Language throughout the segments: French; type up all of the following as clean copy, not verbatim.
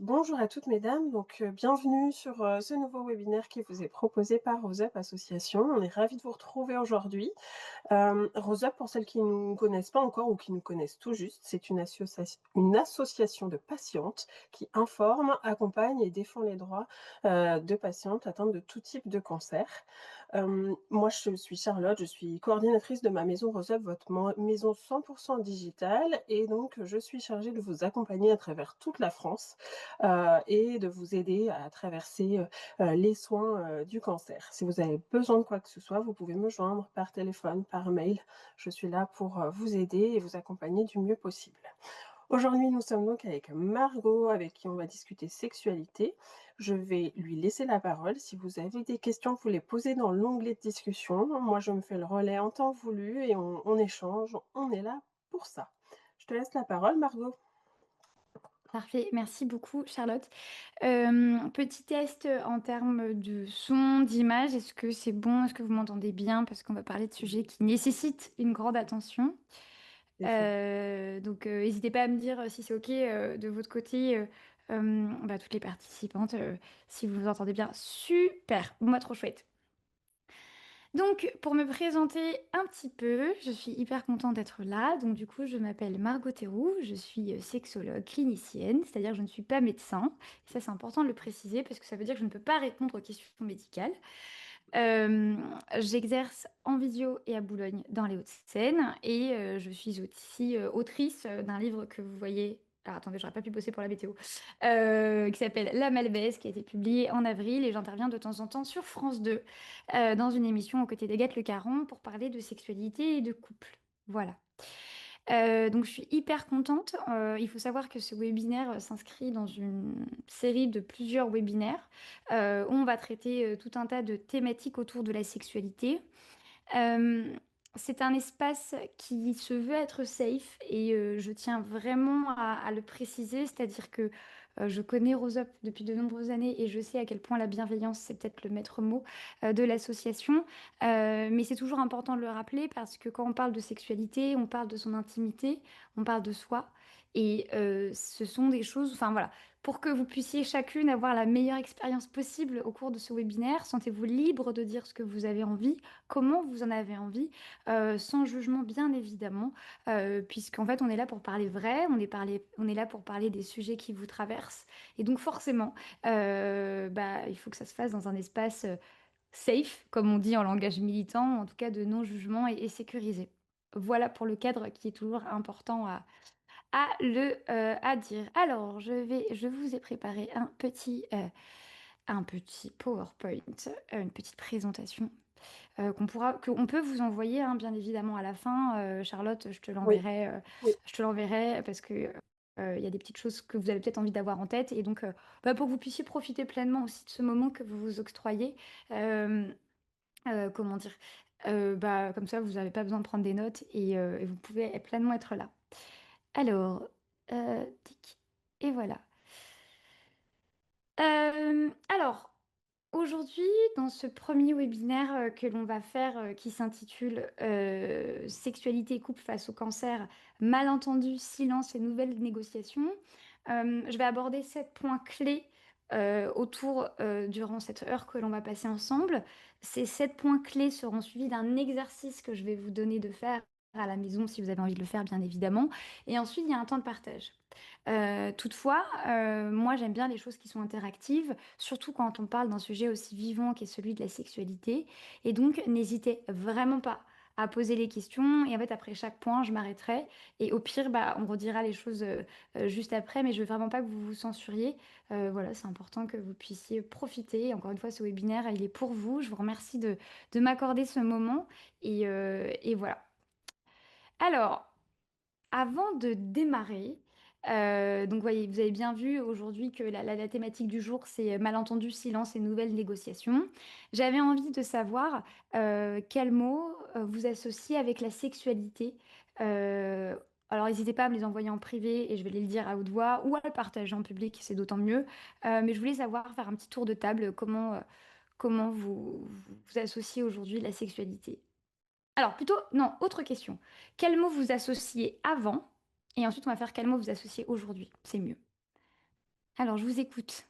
Bonjour à toutes mesdames, bienvenue sur ce nouveau webinaire qui vous est proposé par Rose Up Association. On est ravis de vous retrouver aujourd'hui. Rose Up, pour celles qui ne nous connaissent pas encore ou qui nous connaissent tout juste, c'est une association de patientes qui informe, accompagne et défend les droits de patientes atteintes de tout type de cancer. Moi, je suis Charlotte, je suis coordinatrice de ma maison Rose Up, votre maison 100% digitale, et donc je suis chargée de vous accompagner à travers toute la France et de vous aider à traverser les soins du cancer. Si vous avez besoin de quoi que ce soit, vous pouvez me joindre par téléphone, par mail. Je suis là pour vous aider et vous accompagner du mieux possible. Aujourd'hui, nous sommes donc avec Margot, avec qui on va discuter sexualité. Je vais lui laisser la parole. Si vous avez des questions, vous les posez dans l'onglet de discussion. Moi, je me fais le relais en temps voulu et on échange. On est là pour ça. Je te laisse la parole, Margot. Parfait, merci beaucoup Charlotte. Petit test, en termes de son, d'image, est-ce que c'est bon? Est-ce que vous m'entendez bien? Parce qu'on va parler de sujets Oui, qui nécessitent une grande attention. c'est fait. N'hésitez pas à me dire, si c'est OK, de votre côté, toutes les participantes, si vous entendez bien. Super! Moi, trop chouette. Donc, pour me présenter un petit peu, je suis hyper contente d'être là. Donc, du coup, je m'appelle Margot Théroux, je suis sexologue clinicienne, c'est-à-dire que je ne suis pas médecin. Et ça, c'est important de le préciser parce que ça veut dire que je ne peux pas répondre aux questions médicales. Euh, J'exerce en visio et à Boulogne dans les Hauts-de-Seine et je suis aussi autrice d'un livre que vous voyez. Alors attendez, j'aurais pas pu bosser pour la météo. Qui s'appelle La Malbaise, qui a été publié en avril et j'interviens de temps en temps sur France 2 dans une émission aux côtés d'Agathe Le Caron pour parler de sexualité et de couple. Voilà. Donc je suis hyper contente. Il faut savoir que ce webinaire s'inscrit dans une série de plusieurs webinaires où on va traiter tout un tas de thématiques autour de la sexualité. Euh, c'est un espace qui se veut être safe et je tiens vraiment à le préciser, c'est-à-dire que je connais Rose Up depuis de nombreuses années et je sais à quel point la bienveillance, c'est peut-être le maître mot de l'association. Mais c'est toujours important de le rappeler parce que quand on parle de sexualité, on parle de son intimité, on parle de soi. Et ce sont des choses, enfin voilà, pour que vous puissiez chacune avoir la meilleure expérience possible au cours de ce webinaire, sentez-vous libre de dire ce que vous avez envie, comment vous en avez envie, sans jugement bien évidemment, puisqu'en fait on est là pour parler vrai, on est là pour parler des sujets qui vous traversent, et donc forcément, il faut que ça se fasse dans un espace safe, comme on dit en langage militant, en tout cas de non-jugement et sécurisé. Voilà pour le cadre qui est toujours important à dire. Alors, je vous ai préparé un petit PowerPoint, une petite présentation qu'on peut vous envoyer, hein, bien évidemment, à la fin. Charlotte, Oui, oui. je te l'enverrai parce que il y a des petites choses que vous avez peut-être envie d'avoir en tête. Et donc, pour que vous puissiez profiter pleinement aussi de ce moment que vous vous octroyez, euh, comment dire, comme ça, vous n'avez pas besoin de prendre des notes et vous pouvez pleinement être là. Alors, tic, et voilà. Alors, aujourd'hui, dans ce premier webinaire que l'on va faire, qui s'intitule Sexualité et couple face au cancer, malentendus, silence et nouvelles négociations, je vais aborder 7 points clés durant cette heure que l'on va passer ensemble. Ces 7 points clés seront suivis d'un exercice que je vais vous donner de faire à la maison si vous avez envie de le faire, bien évidemment. Et ensuite, il y a un temps de partage. Toutefois, moi j'aime bien les choses qui sont interactives, surtout quand on parle d'un sujet aussi vivant qu'est celui de la sexualité. Et donc, n'hésitez vraiment pas à poser les questions. Et en fait, après chaque point, je m'arrêterai. Et au pire, on redira les choses juste après. Mais je veux vraiment pas que vous vous censuriez. Voilà, c'est important que vous puissiez profiter. Encore une fois, ce webinaire, il est pour vous. Je vous remercie de m'accorder ce moment. Et voilà. Alors, avant de démarrer, donc voyez, vous avez bien vu aujourd'hui que la thématique du jour, c'est malentendu, silence et nouvelles négociations. J'avais envie de savoir quels mots vous associez avec la sexualité. Euh, alors n'hésitez pas à me les envoyer en privé et je vais les dire à haute voix ou à le partager en public, c'est d'autant mieux. Mais je voulais savoir, faire un petit tour de table, comment vous associez aujourd'hui la sexualité. Alors, plutôt, non, autre question. Quel mot vous associez avant? Et ensuite, on va faire quel mot vous associez aujourd'hui. C'est mieux. Alors je vous écoute.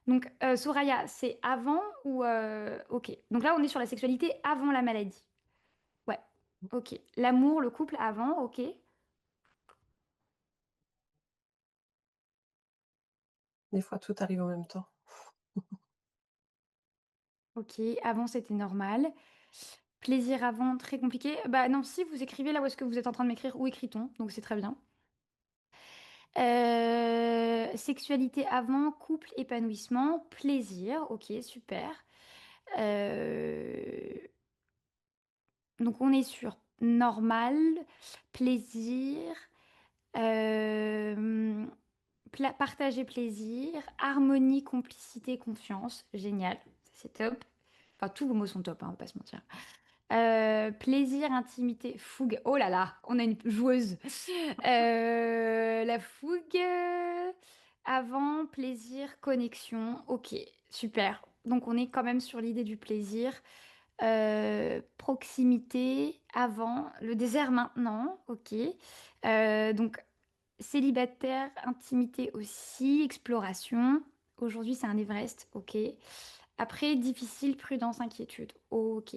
Donc, Soraya, c'est avant ou OK. Donc là, on est sur la sexualité avant la maladie. Ouais, OK. L'amour, le couple avant, OK. Des fois, tout arrive en même temps. OK, avant c'était normal. Plaisir avant, très compliqué. Bah non, si vous écrivez là où est-ce que vous êtes en train de m'écrire, où écrit-on? Donc c'est très bien. Sexualité avant, couple, épanouissement, plaisir. OK, super. Heu, donc on est sur normal, plaisir, hem, partager plaisir, harmonie, complicité, confiance. Génial, ça c'est top. Enfin, tous vos mots sont top, hein, on va pas se mentir. Plaisir, intimité, fougue. Oh là là, on a une joueuse. La fougue. Avant, plaisir, connexion. Ok, super. Donc on est quand même sur l'idée du plaisir. Proximité, avant. Le désert maintenant. Ok. Donc célibataire, intimité aussi, exploration. Aujourd'hui, c'est un Everest. Ok. Après, difficile, prudence, inquiétude. Ok.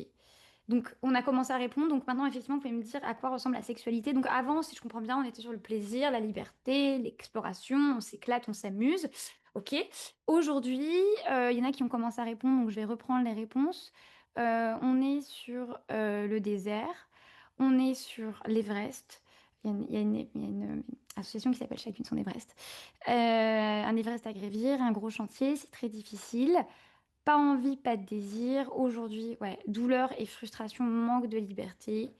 Donc, on a commencé à répondre. Donc, maintenant, effectivement, vous pouvez me dire à quoi ressemble la sexualité. Donc, avant, si je comprends bien, on était sur le plaisir, la liberté, l'exploration, on s'éclate, on s'amuse. OK. Aujourd'hui, il y en a qui ont commencé à répondre, donc je vais reprendre les réponses. On est sur le désert, on est sur l'Everest. Il y a une association qui s'appelle Chacune son Everest. Un Everest à gravir, un gros chantier, c'est très difficile. Pas envie, pas de désir. Aujourd'hui, ouais, douleur et frustration, manque de liberté.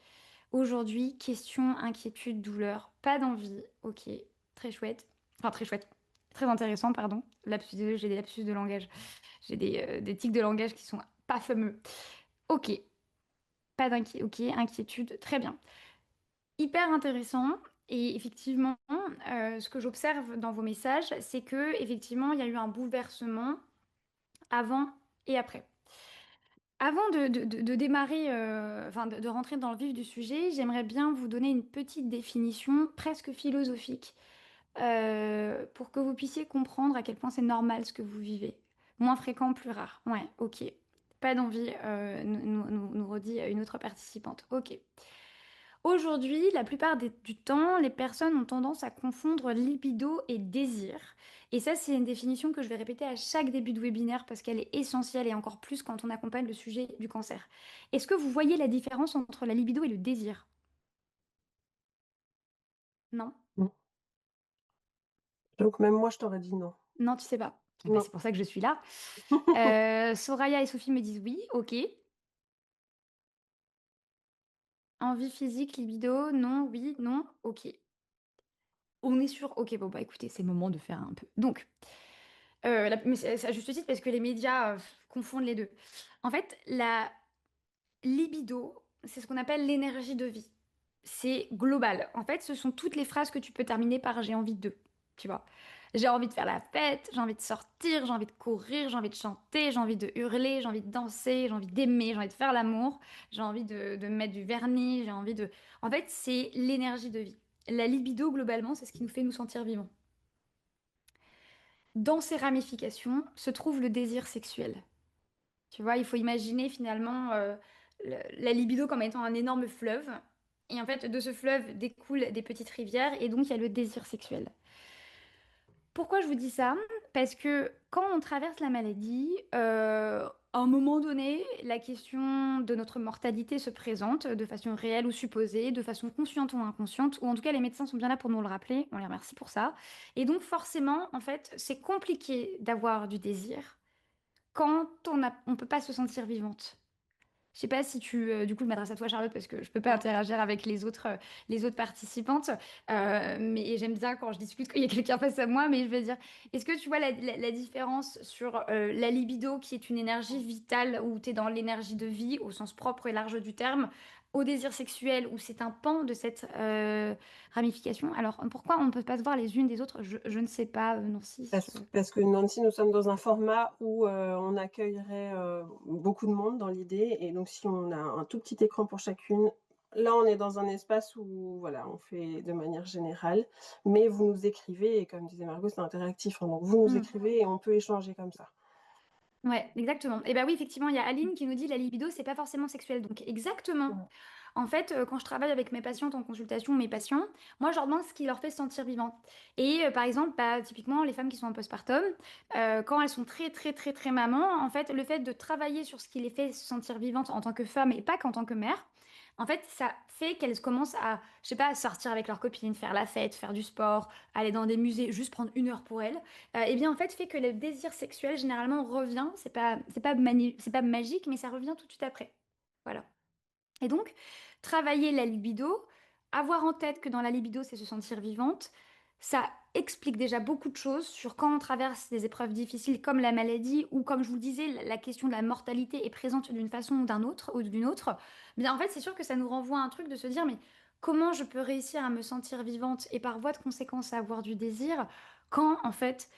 Aujourd'hui, question, inquiétude, douleur, pas d'envie. Ok, très chouette. Enfin, très chouette. Très intéressant, pardon. Lapsus, désolé, j'ai des lapsus de langage. J'ai des tics de langage qui sont pas fameux. Ok, pas d'inquiétude. Ok, inquiétude, très bien. Hyper intéressant. Et effectivement, ce que j'observe dans vos messages, c'est que effectivement, il y a eu un bouleversement avant et après. Avant de démarrer, enfin de rentrer dans le vif du sujet, j'aimerais bien vous donner une petite définition presque philosophique pour que vous puissiez comprendre à quel point c'est normal ce que vous vivez. Moins fréquent, plus rare. Ouais, ok. Pas d'envie, nous redit une autre participante. Ok. Aujourd'hui, la plupart du temps, les personnes ont tendance à confondre libido et désir. Et ça, c'est une définition que je vais répéter à chaque début de webinaire parce qu'elle est essentielle et encore plus quand on accompagne le sujet du cancer. Est-ce que vous voyez la différence entre la libido et le désir? Non? Mmh. Donc même moi, je t'aurais dit non. Non, tu sais pas. Eh ben, Non. c'est pour ça que je suis là. Soraya et Sophie me disent oui, ok. Envie physique, libido, non, oui, non, ok. On est sûr, ok, bon bah écoutez, c'est le moment de faire un peu. Donc, mais c'est à juste titre parce que les médias confondent les deux. En fait, la libido, c'est ce qu'on appelle l'énergie de vie. C'est global. En fait, ce sont toutes les phrases que tu peux terminer par j'ai envie de. Tu vois. J'ai envie de faire la fête, j'ai envie de sortir, j'ai envie de courir, j'ai envie de chanter, j'ai envie de hurler, j'ai envie de danser, j'ai envie d'aimer, j'ai envie de faire l'amour, j'ai envie de me mettre du vernis, j'ai envie de... En fait, c'est l'énergie de vie. La libido, globalement, c'est ce qui nous fait nous sentir vivants. Dans ces ramifications se trouve le désir sexuel. Tu vois, il faut imaginer finalement la libido comme étant un énorme fleuve. Et en fait, de ce fleuve découlent des petites rivières et donc il y a le désir sexuel. Pourquoi je vous dis ça? Parce que quand on traverse la maladie, à un moment donné, la question de notre mortalité se présente de façon réelle ou supposée, de façon consciente ou inconsciente, ou en tout cas les médecins sont bien là pour nous le rappeler, on les remercie pour ça. Et donc forcément, en fait, c'est compliqué d'avoir du désir quand on peut pas se sentir vivante. Je sais pas si tu, du coup, je m'adresse à toi, Charlotte, parce que je peux pas Mmh. interagir avec les autres participantes. Mais j'aime bien quand je discute, qu'il y a quelqu'un face à moi. Mais je veux dire, est-ce que tu vois la différence sur la libido, qui est une énergie vitale, où tu es dans l'énergie de vie, au sens propre et large du terme, au désir sexuel, où c'est un pan de cette ramification. Alors, pourquoi on ne peut pas se voir les unes des autres? Je ne sais pas, Nancy. Parce que Nancy, nous sommes dans un format où, on accueillerait, beaucoup de monde dans l'idée et donc si on a un tout petit écran pour chacune, là, on est dans un espace où, voilà, on fait de manière générale, mais vous nous écrivez et comme disait Margot, c'est interactif, hein, donc vous nous Mmh. écrivez et on peut échanger comme ça. Ouais, exactement. Et bah oui, effectivement, il y a Aline qui nous dit la libido, c'est pas forcément sexuel. Donc exactement. Ouais. En fait, quand je travaille avec mes patientes en consultation, mes patients, moi, je leur demande ce qui leur fait se sentir vivante. Et par exemple, bah, typiquement, les femmes qui sont en postpartum, quand elles sont très, très, très, très mamans, en fait, le fait de travailler sur ce qui les fait se sentir vivantes en tant que femme et pas qu'en tant que mère, en fait, ça fait qu'elles commencent à, je sais pas, sortir avec leurs copines, faire la fête, faire du sport, aller dans des musées, juste prendre une heure pour elles. Et bien, en fait, fait que le désir sexuel, généralement, revient. C'est pas magique, mais ça revient tout de suite après. Voilà. Et donc, travailler la libido, avoir en tête que dans la libido, c'est se sentir vivante, ça explique déjà beaucoup de choses sur quand on traverse des épreuves difficiles comme la maladie ou comme je vous le disais, la question de la mortalité est présente d'une façon ou d'une autre. Bien, en fait, c'est sûr que ça nous renvoie à un truc de se dire, mais comment je peux réussir à me sentir vivante et par voie de conséquence à avoir du désir quand, en fait,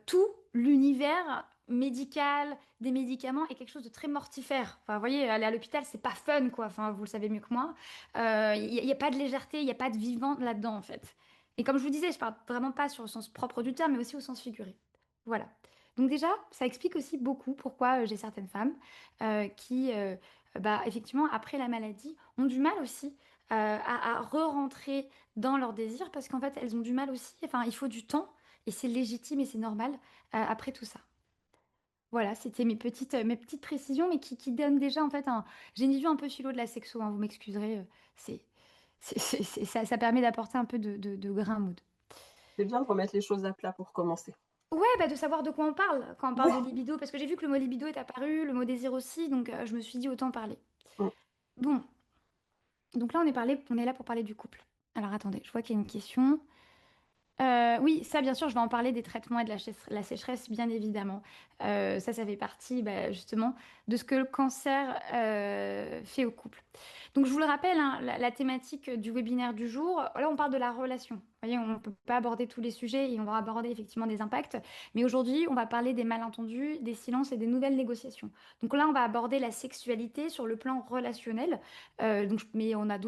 tout l'univers médical, des médicaments est quelque chose de très mortifère. Enfin, vous voyez, aller à l'hôpital, c'est pas fun, quoi. Enfin, vous le savez mieux que moi. Il y a pas de légèreté, il n'y a pas de vivant là-dedans, en fait. Et comme je vous disais, je parle vraiment pas sur le sens propre du terme, mais aussi au sens figuré. Voilà. Donc déjà, ça explique aussi beaucoup pourquoi j'ai certaines femmes qui, bah, effectivement, après la maladie, ont du mal aussi à re-rentrer dans leur désir parce qu'en fait, elles ont du mal aussi. Enfin, il faut du temps et c'est légitime et c'est normal après tout ça. Voilà, c'était mes petites précisions, mais qui donnent déjà en fait un. J'ai une vision un peu philo de la sexo, hein, vous m'excuserez. C'est, ça permet d'apporter un peu de grain à mood. C'est bien de remettre les choses à plat pour commencer. Ouais, bah de savoir de quoi on parle quand on parle de Ouais. libido, parce que j'ai vu que le mot libido est apparu, le mot désir aussi, donc je me suis dit autant parler. Mmh. Bon, donc là on est là pour parler du couple. Alors attendez, je vois qu'il y a une question. Oui, ça bien sûr, je vais en parler des traitements et de la sécheresse, bien évidemment. Ça fait partie bah, justement de ce que le cancer fait au couple. Donc je vous le rappelle, hein, la thématique du webinaire du jour, là on parle de la relation. Vous voyez, on ne peut pas aborder tous les sujets et on va aborder effectivement des impacts. Mais aujourd'hui, on va parler des malentendus, des silences et des nouvelles négociations. Donc là, on va aborder la sexualité sur le plan relationnel. Mais on aura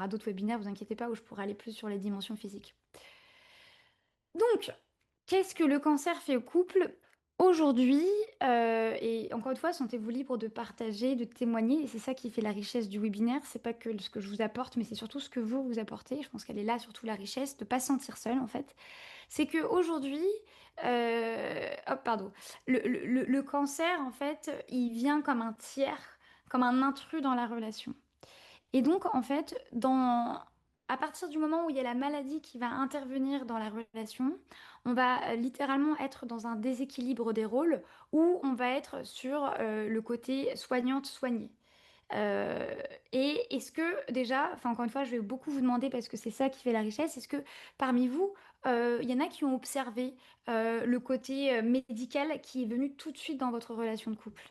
d'autres webinaires, vous inquiétez pas, où je pourrai aller plus sur les dimensions physiques. Donc, qu'est-ce que le cancer fait au couple aujourd'hui? Et encore une fois, sentez-vous libre de partager, de témoigner. Et c'est ça qui fait la richesse du webinaire. C'est pas que ce que je vous apporte, mais c'est surtout ce que vous apportez. Je pense qu'elle est là, surtout la richesse, de pas se sentir seul en fait. C'est que aujourd'hui, hop, pardon, le cancer en fait, il vient comme un tiers, comme un intrus dans la relation. Et donc, en fait, à partir du moment où il y a la maladie qui va intervenir dans la relation, on va littéralement être dans un déséquilibre des rôles où on va être sur le côté soignante-soignée. Euh, et est-ce que déjà, enfin encore une fois, je vais beaucoup vous demander parce que c'est ça qui fait la richesse, est-ce que parmi vous, il y en a qui ont observé le côté médical qui est venu tout de suite dans votre relation de couple?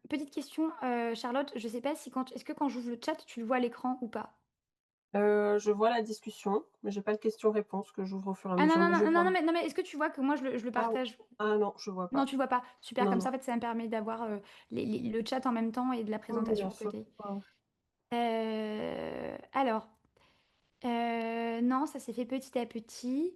Petite question, Charlotte, je sais pas si est-ce que quand j'ouvre le chat, tu le vois à l'écran ou pas? Je vois la discussion, mais j'ai pas de questions-réponses que j'ouvre au fur et à Ah non, mesure, non, mais je non, non, vois. non, mais est-ce que tu vois que moi je le Ah, partage? ah non, je vois Non, pas. tu le vois pas. Super, Non, comme ça, non. en fait, ça me permet d'avoir le chat en même temps et de la Oui, oui, présentation bien à sûr. côté. Ouais, ouais. Alors, non, ça s'est fait petit à petit.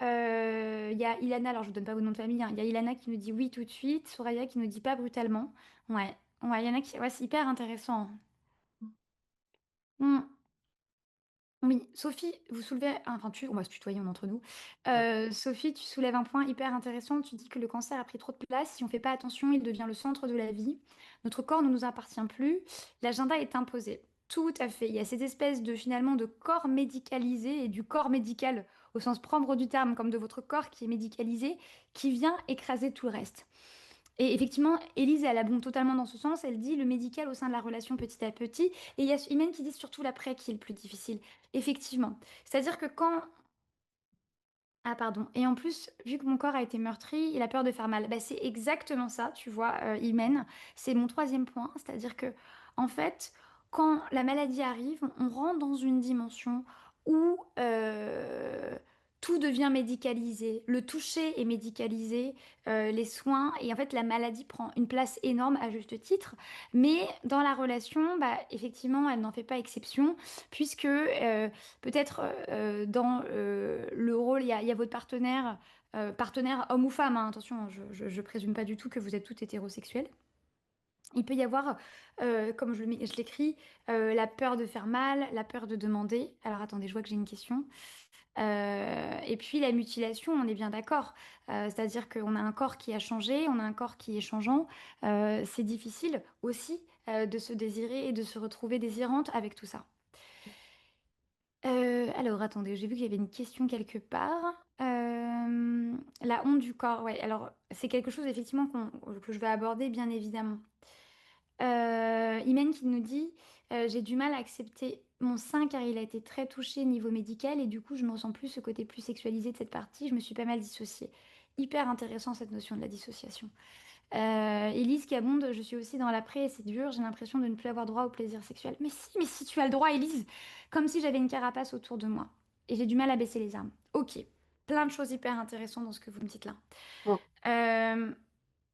Il y a Ilana, alors je vous donne pas vos noms de famille, hein. Il y a Ilana qui nous dit oui tout de suite, Soraya qui nous dit pas brutalement. Ouais, ouais, il y en a qui. Ouais, c'est hyper intéressant. Hmm. Oui, Sophie, vous soulevez, enfin on va se tutoyer entre nous. Ouais. Sophie, tu soulèves un point hyper intéressant. Tu dis que le cancer a pris trop de place. Si on ne fait pas attention, il devient le centre de la vie. Notre corps ne nous appartient plus. L'agenda est imposé. Tout à fait. Il y a cette espèce de finalement de corps médicalisé et du corps médical au sens propre du terme, comme de votre corps qui est médicalisé, qui vient écraser tout le reste. Et effectivement, Élise, elle abonde totalement dans ce sens. Elle dit le médical au sein de la relation petit à petit. Et il y a Imen qui dit surtout l'après qui est le plus difficile. Effectivement. C'est-à-dire que quand. Ah, pardon. Et en plus, vu que mon corps a été meurtri, il a peur de faire mal. Bah, c'est exactement ça, tu vois, Imen. C'est mon troisième point. C'est-à-dire que, en fait, quand la maladie arrive, on rentre dans une dimension où tout devient médicalisé, le toucher est médicalisé, les soins, et en fait la maladie prend une place énorme à juste titre. Mais dans la relation, bah, effectivement, elle n'en fait pas exception, puisque peut-être dans le rôle, il y a votre partenaire, partenaire homme ou femme, hein, attention, je présume pas du tout que vous êtes toutes hétérosexuelles. Il peut y avoir, comme je l'écris, la peur de faire mal, la peur de demander. Alors attendez, je vois que j'ai une question. Et puis la mutilation, on est bien d'accord. C'est-à-dire qu'on a un corps qui a changé, on a un corps qui est changeant. C'est difficile aussi de se désirer et de se retrouver désirante avec tout ça. Alors attendez, j'ai vu qu'il y avait une question quelque part. La honte du corps, ouais. Alors c'est quelque chose effectivement que je vais aborder bien évidemment. Imen qui nous dit j'ai du mal à accepter mon sein car il a été très touché niveau médical et du coup je ne ressens plus ce côté plus sexualisé de cette partie. Je me suis pas mal dissociée. Hyper intéressant cette notion de la dissociation. Élise qui abonde, je suis aussi dans l'après et c'est dur, j'ai l'impression de ne plus avoir droit au plaisir sexuel. Mais si tu as le droit, Élise, comme si j'avais une carapace autour de moi et j'ai du mal à baisser les armes. Ok, plein de choses hyper intéressantes dans ce que vous me dites là. Mmh. Euh,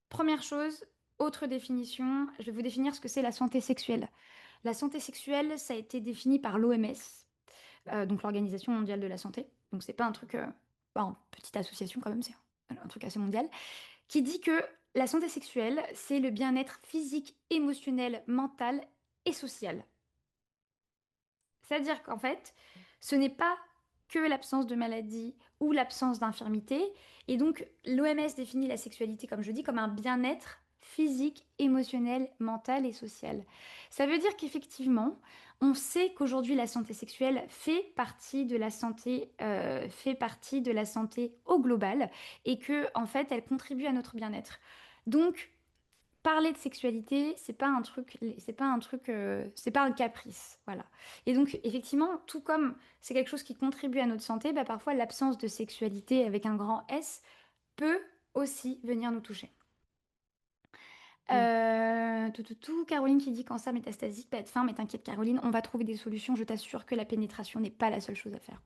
Première chose, autre définition, je vais vous définir ce que c'est la santé sexuelle. La santé sexuelle, ça a été défini par l'OMS, donc l'Organisation mondiale de la santé. Donc c'est pas un truc, bon, petite association quand même, c'est un truc assez mondial, qui dit que la santé sexuelle, c'est le bien-être physique, émotionnel, mental et social. C'est-à-dire qu'en fait, ce n'est pas que l'absence de maladie ou l'absence d'infirmité. Et donc, l'OMS définit la sexualité, comme je dis, comme un bien-être physique, émotionnel, mental et social. Ça veut dire qu'effectivement, on sait qu'aujourd'hui, la santé sexuelle fait partie de la santé au global et que, en fait, elle contribue à notre bien-être. Donc, parler de sexualité, c'est pas un caprice, voilà. Et donc, effectivement, tout comme c'est quelque chose qui contribue à notre santé, bah, parfois l'absence de sexualité avec un grand S peut aussi venir nous toucher. Mmh. Caroline qui dit cancer métastasique, pas de faim, mais t'inquiète Caroline, on va trouver des solutions, je t'assure que la pénétration n'est pas la seule chose à faire.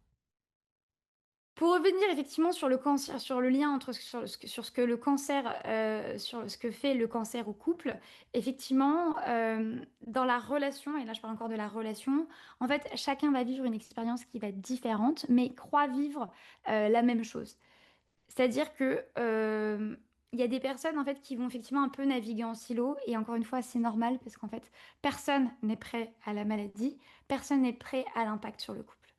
Pour revenir effectivement sur le cancer, sur le lien entre sur ce que le cancer, sur ce que fait le cancer au couple, effectivement, dans la relation, et là je parle encore de la relation, en fait, chacun va vivre une expérience qui va être différente, mais croit vivre la même chose. C'est-à-dire que il y a des personnes en fait qui vont effectivement un peu naviguer en silo, et encore une fois, c'est normal parce qu'en fait, personne n'est prêt à la maladie, personne n'est prêt à l'impact sur le couple.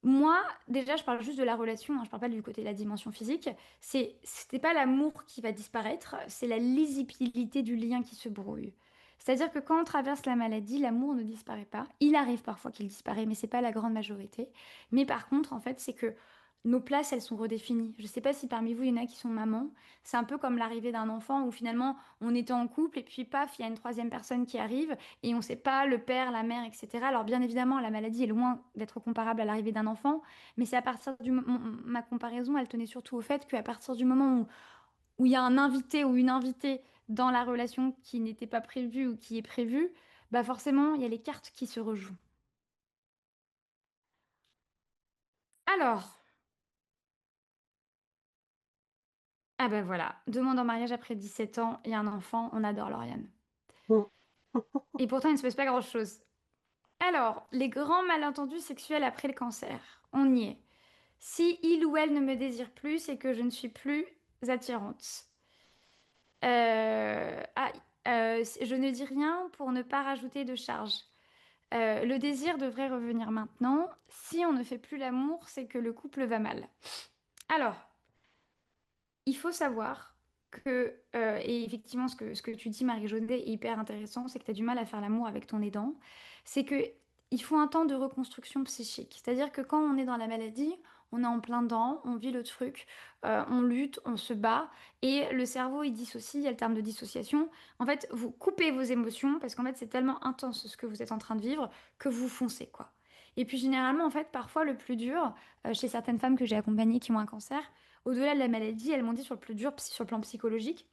Moi, déjà, je parle juste de la relation, hein, je parle pas du côté de la dimension physique. C'était pas l'amour qui va disparaître, c'est la lisibilité du lien qui se brouille. C'est-à-dire que quand on traverse la maladie, l'amour ne disparaît pas. Il arrive parfois qu'il disparaît, mais c'est pas la grande majorité. Mais par contre, en fait, c'est que nos places, elles sont redéfinies. Je sais pas si parmi vous, il y en a qui sont mamans. C'est un peu comme l'arrivée d'un enfant où finalement, on était en couple et puis paf, il y a une troisième personne qui arrive et on ne sait pas le père, la mère, etc. Alors bien évidemment, la maladie est loin d'être comparable à l'arrivée d'un enfant, mais c'est à partir du moment, ma comparaison, elle tenait surtout au fait qu'à partir du moment où il y a un invité ou une invitée dans la relation qui n'était pas prévue ou qui est prévue, bah forcément, il y a les cartes qui se rejouent. Alors, ah ben voilà, demande en mariage après 17 ans et un enfant, on adore Lauriane. Mmh. Et pourtant, il ne se passe pas grand-chose. Alors, les grands malentendus sexuels après le cancer, on y est. Si il ou elle ne me désire plus, c'est que je ne suis plus attirante. Ah, je ne dis rien pour ne pas rajouter de charge. Le désir devrait revenir maintenant. Si on ne fait plus l'amour, c'est que le couple va mal. Alors, il faut savoir que, et effectivement, ce que tu dis, Marie Jaudet, est hyper intéressant, c'est que tu as du mal à faire l'amour avec ton aidant. C'est que il faut un temps de reconstruction psychique. C'est-à-dire que quand on est dans la maladie, on est en plein dedans, on vit le truc, on lutte, on se bat, et le cerveau, il dissocie, il y a le terme de dissociation. En fait, vous coupez vos émotions, parce qu'en fait, c'est tellement intense ce que vous êtes en train de vivre, que vous foncez, quoi. Et puis généralement, en fait, parfois, le plus dur, chez certaines femmes que j'ai accompagnées qui ont un cancer, au-delà de la maladie, elles m'ont dit sur le plus dur, sur le plan psychologique,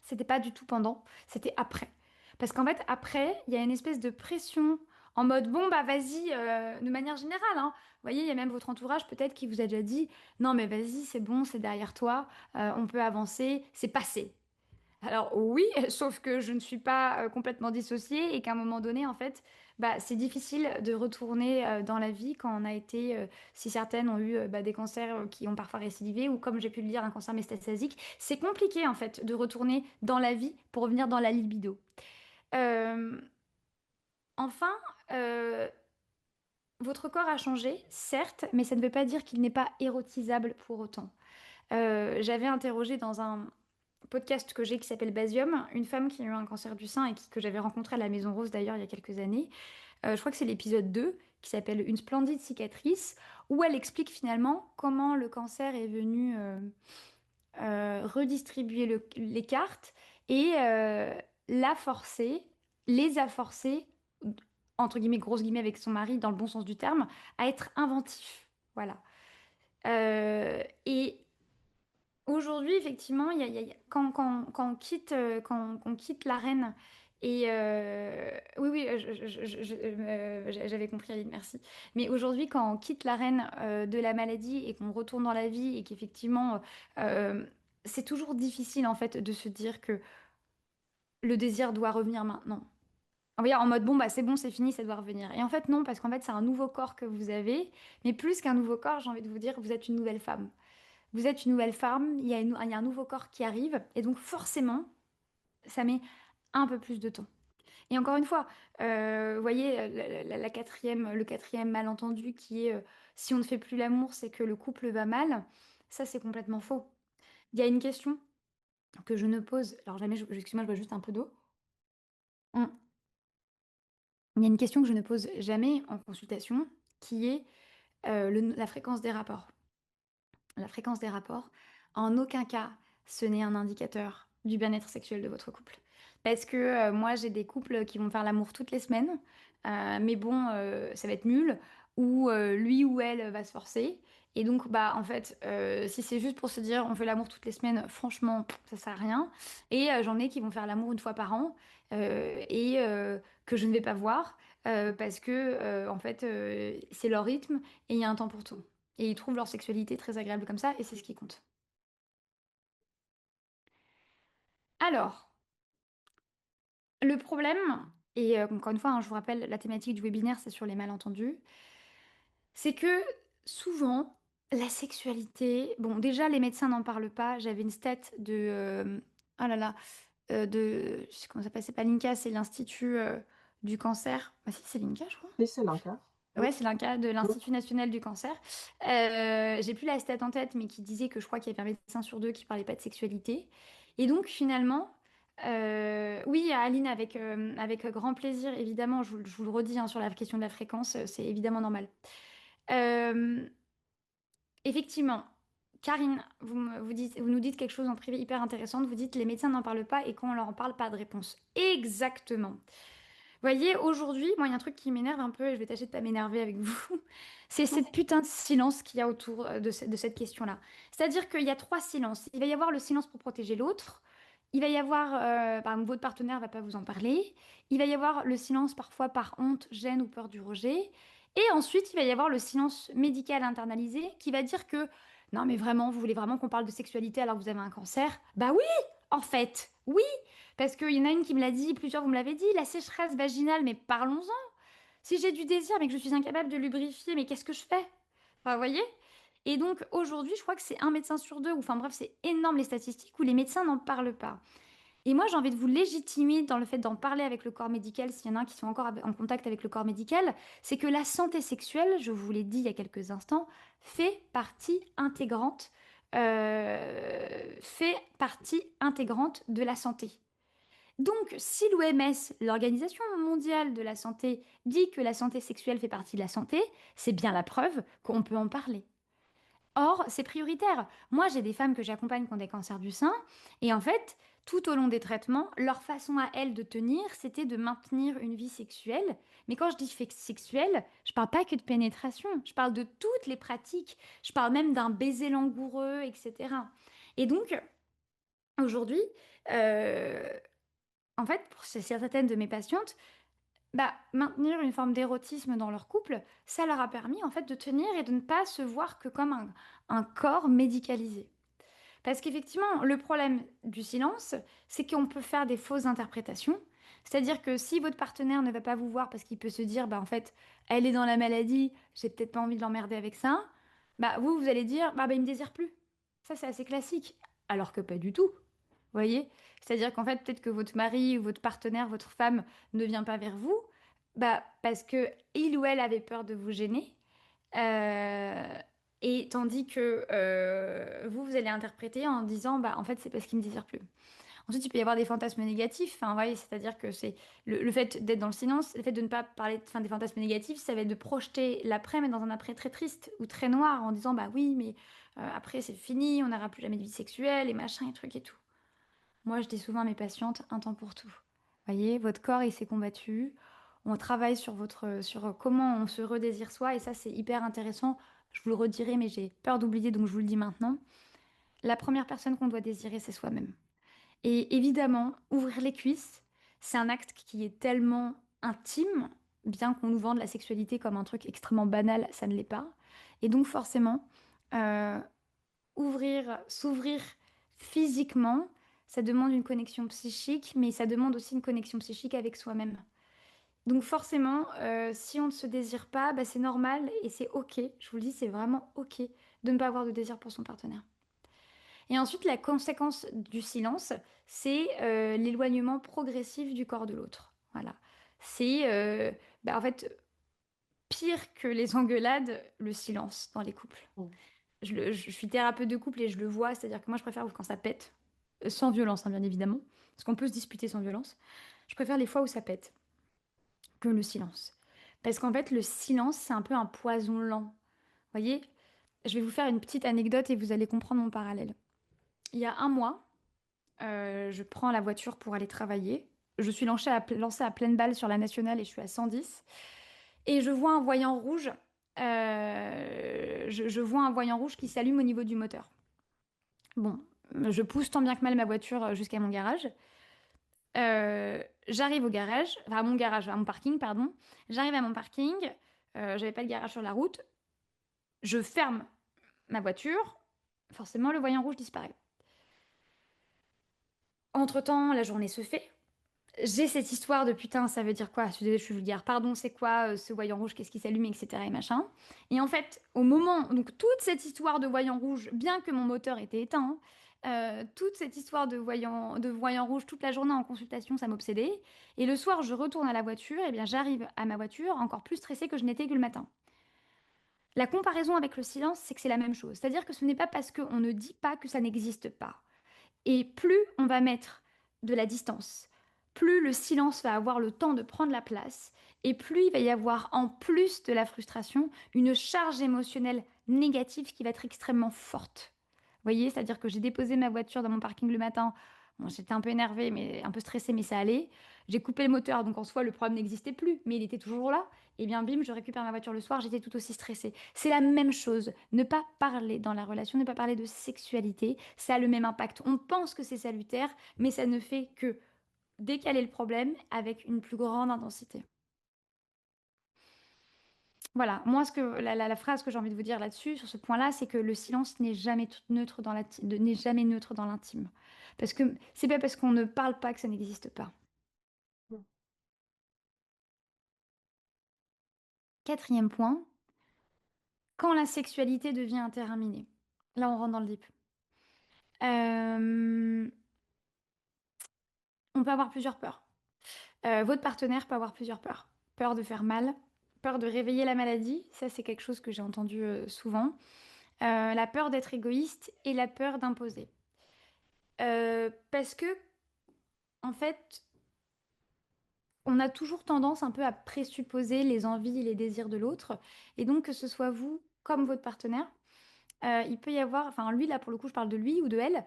c'était pas du tout pendant, c'était après. Parce qu'en fait, après, il y a une espèce de pression en mode bon bah vas-y, de manière générale, hein. Vous voyez, il y a même votre entourage peut-être qui vous a déjà dit non mais vas-y, c'est bon, c'est derrière toi, on peut avancer, c'est passé. Alors oui, sauf que je ne suis pas complètement dissociée et qu'à un moment donné, en fait, bah, c'est difficile de retourner dans la vie quand on a été, si certaines ont eu bah, des cancers qui ont parfois récidivé ou comme j'ai pu le dire, un cancer métastasique, c'est compliqué en fait de retourner dans la vie pour revenir dans la libido. Euh, enfin, euh, votre corps a changé, certes, mais ça ne veut pas dire qu'il n'est pas érotisable pour autant. J'avais interrogé dans un podcast que j'ai qui s'appelle Basium, une femme qui a eu un cancer du sein et que j'avais rencontrée à la Maison Rose d'ailleurs il y a quelques années. Je crois que c'est l'épisode 2 qui s'appelle Une splendide cicatrice, où elle explique finalement comment le cancer est venu redistribuer les cartes et l'a forcé, les a forcés, entre guillemets, grosses guillemets avec son mari, dans le bon sens du terme, à être inventifs. Voilà. Et aujourd'hui, effectivement, quand on quitte, quand on quitte l'arène, et oui, oui, j'avais compris, Aline, merci. Mais aujourd'hui, quand on quitte l'arène de la maladie et qu'on retourne dans la vie et qu'effectivement, euh, c'est toujours difficile en fait de se dire que le désir doit revenir maintenant. On va dire en mode bon, bah c'est bon, c'est fini, ça doit revenir. Et en fait, non, parce qu'en fait, c'est un nouveau corps que vous avez, mais plus qu'un nouveau corps, j'ai envie de vous dire, vous êtes une nouvelle femme. Vous êtes une nouvelle femme, il y a un nouveau corps qui arrive, et donc forcément, ça met un peu plus de temps. Et encore une fois, vous voyez, la quatrième, le quatrième malentendu qui est si on ne fait plus l'amour, c'est que le couple va mal, ça c'est complètement faux. Il y a une question que je ne pose, alors jamais, excuse-moi, je bois juste un peu d'eau. Hum. Il y a une question que je ne pose jamais en consultation, qui est la fréquence des rapports. La fréquence des rapports, en aucun cas, ce n'est un indicateur du bien-être sexuel de votre couple. Parce que moi, j'ai des couples qui vont faire l'amour toutes les semaines, mais bon, ça va être nul, ou lui ou elle va se forcer. Et donc, bah, en fait, si c'est juste pour se dire on fait l'amour toutes les semaines, franchement, ça sert à rien. Et j'en ai qui vont faire l'amour une fois par an et que je ne vais pas voir parce que, en fait, c'est leur rythme et il y a un temps pour tout. Et ils trouvent leur sexualité très agréable comme ça, et c'est ce qui compte. Alors, le problème, et encore une fois, hein, je vous rappelle, la thématique du webinaire, c'est sur les malentendus, c'est que souvent, la sexualité, bon, déjà, les médecins n'en parlent pas. J'avais une stat de, oh là là, je sais comment ça s'appelle, c'est pas l'INCA, c'est l'Institut du cancer. Ah si, c'est l'INCA, je crois. Et c'est l'Inca. Oui. Ouais, c'est l'INCA de Oui. l'Institut national du cancer. J'ai plus la stat en tête, mais qui disait que je crois qu'il y avait un médecin sur deux qui parlait pas de sexualité. Et donc finalement, oui, Aline, avec grand plaisir, évidemment, je vous le redis hein, sur la question de la fréquence, c'est évidemment normal. Euh, Effectivement, Karine, vous nous dites quelque chose en privé hyper intéressante. Vous dites les médecins n'en parlent pas et quand on leur en parle, pas de réponse. Exactement. Voyez, aujourd'hui, moi, il y a un truc qui m'énerve un peu et je vais tâcher de pas m'énerver avec vous. C'est cette putain de silence qu'il y a autour de cette question-là. C'est-à-dire qu'il y a trois silences. Il va y avoir le silence pour protéger l'autre. Il va y avoir, par exemple, votre partenaire va pas vous en parler. Il va y avoir le silence parfois par honte, gêne ou peur du rejet. Et ensuite, il va y avoir le silence médical internalisé qui va dire que non, mais vraiment, vous voulez vraiment qu'on parle de sexualité alors que vous avez un cancer? Bah oui, en fait, oui. Parce qu'il y en a une qui me l'a dit, plusieurs vous me l'avez dit, la sécheresse vaginale, mais parlons-en. Si j'ai du désir mais que je suis incapable de lubrifier, mais qu'est-ce que je fais? Enfin, vous voyez? Et donc aujourd'hui, je crois que c'est un médecin sur deux, ou enfin bref, c'est énorme les statistiques où les médecins n'en parlent pas. Et moi, j'ai envie de vous légitimer dans le fait d'en parler avec le corps médical, s'il y en a qui sont encore en contact avec le corps médical, c'est que la santé sexuelle, je vous l'ai dit il y a quelques instants, fait partie intégrante de la santé. Donc, si l'OMS, l'Organisation mondiale de la santé, dit que la santé sexuelle fait partie de la santé, c'est bien la preuve qu'on peut en parler. Or, c'est prioritaire. Moi, j'ai des femmes que j'accompagne qui ont des cancers du sein, et en fait, tout au long des traitements, leur façon à elles de tenir, c'était de maintenir une vie sexuelle. Mais quand je dis sexuelle, je parle pas que de pénétration, je parle de toutes les pratiques, je parle même d'un baiser langoureux, etc. Et donc, aujourd'hui, euh, en fait, pour certaines de mes patientes, bah, maintenir une forme d'érotisme dans leur couple, ça leur a permis en fait de tenir et de ne pas se voir que comme un corps médicalisé. Parce qu'effectivement, le problème du silence, c'est qu'on peut faire des fausses interprétations. C'est-à-dire que si votre partenaire ne va pas vous voir parce qu'il peut se dire, bah en fait, elle est dans la maladie, j'ai peut-être pas envie de l'emmerder avec ça, bah vous allez dire, bah il me désire plus. Ça, c'est assez classique. Alors que pas du tout. Vous voyez? C'est-à-dire qu'en fait, peut-être que votre mari ou votre partenaire, votre femme ne vient pas vers vous, bah parce que il ou elle avait peur de vous gêner. Euh, et tandis que vous allez interpréter en disant, bah, en fait, c'est parce qu'il ne désire plus. Ensuite, il peut y avoir des fantasmes négatifs. Enfin, vous voyez, c'est-à-dire que c'est le fait d'être dans le silence, le fait de ne pas parler enfin, des fantasmes négatifs, ça va être de projeter l'après, mais dans un après très triste ou très noir, en disant, bah oui, mais après, c'est fini, on n'aura plus jamais de vie sexuelle et machin et trucs et tout. Moi, je dis souvent à mes patientes, un temps pour tout. Voyez, votre corps, il s'est combattu. On travaille sur sur comment on se redésire soi, et ça, c'est hyper intéressant. Je vous le redirai, mais j'ai peur d'oublier, donc je vous le dis maintenant. La première personne qu'on doit désirer, c'est soi-même. Et évidemment, ouvrir les cuisses, c'est un acte qui est tellement intime, bien qu'on nous vende la sexualité comme un truc extrêmement banal, ça ne l'est pas. Et donc, forcément, euh, s'ouvrir physiquement, ça demande une connexion psychique, mais ça demande aussi une connexion psychique avec soi-même. Donc forcément, si on ne se désire pas, bah, c'est normal et c'est ok. Je vous le dis, c'est vraiment ok de ne pas avoir de désir pour son partenaire. Et ensuite, la conséquence du silence, c'est l'éloignement progressif du corps de l'autre. Voilà. C'est bah, en fait pire que les engueulades, le silence dans les couples. Mmh. Je suis thérapeute de couple et je le vois, c'est-à-dire que moi je préfère quand ça pète, sans violence hein, bien évidemment, parce qu'on peut se disputer sans violence. Je préfère les fois où ça pète que le silence. Parce qu'en fait le silence c'est un peu un poison lent. Vous voyez, je vais vous faire une petite anecdote et vous allez comprendre mon parallèle. Il y a un mois, je prends la voiture pour aller travailler. Je suis lancée à pleine balle sur la nationale et je suis à 110. Et je vois un voyant rouge. Je vois un voyant rouge qui s'allume au niveau du moteur. Bon, je pousse tant bien que mal ma voiture jusqu'à mon garage. J'arrive au garage, enfin à mon garage, à mon parking, pardon. J'arrive à mon parking, j'avais pas de garage sur la route. Je ferme ma voiture, forcément le voyant rouge disparaît. Entre-temps, la journée se fait. J'ai cette histoire de putain, ça veut dire quoi? Je suis vulgaire. Pardon, c'est quoi ce voyant rouge? Qu'est-ce qui s'allume, etc. et machin. Et en fait, au moment, donc toute cette histoire de voyant rouge, bien que mon moteur était éteint, toute cette histoire de voyant rouge toute la journée en consultation, ça m'obsédait. Et le soir, je retourne à la voiture, et bien j'arrive à ma voiture encore plus stressée que je n'étais que le matin. La comparaison avec le silence, c'est que c'est la même chose. C'est-à-dire que ce n'est pas parce qu'on ne dit pas que ça n'existe pas. Et plus on va mettre de la distance, plus le silence va avoir le temps de prendre la place, et plus il va y avoir, en plus de la frustration, une charge émotionnelle négative qui va être extrêmement forte. Vous voyez, c'est-à-dire que j'ai déposé ma voiture dans mon parking le matin. Bon, j'étais un peu énervée, mais un peu stressée, mais ça allait. J'ai coupé le moteur, donc en soi, le problème n'existait plus, mais il était toujours là. Et bien, bim, je récupère ma voiture le soir, j'étais tout aussi stressée. C'est la même chose. Ne pas parler dans la relation, ne pas parler de sexualité, ça a le même impact. On pense que c'est salutaire, mais ça ne fait que décaler le problème avec une plus grande intensité. Voilà, moi, la phrase que j'ai envie de vous dire là-dessus, sur ce point-là, c'est que le silence n'est jamais neutre n'est jamais neutre dans l'intime. Parce que c'est pas parce qu'on ne parle pas que ça n'existe pas. Mmh. Quatrième point, quand la sexualité devient interminée. Là, on rentre dans le deep. Euh, on peut avoir plusieurs peurs. Votre partenaire peut avoir plusieurs peurs. Peur de faire mal, peur de réveiller la maladie, ça c'est quelque chose que j'ai entendu souvent. La peur d'être égoïste et la peur d'imposer. Parce que, en fait, on a toujours tendance un peu à présupposer les envies et les désirs de l'autre. Et donc, que ce soit vous comme votre partenaire, il peut y avoir, enfin lui là pour le coup je parle de lui ou de elle,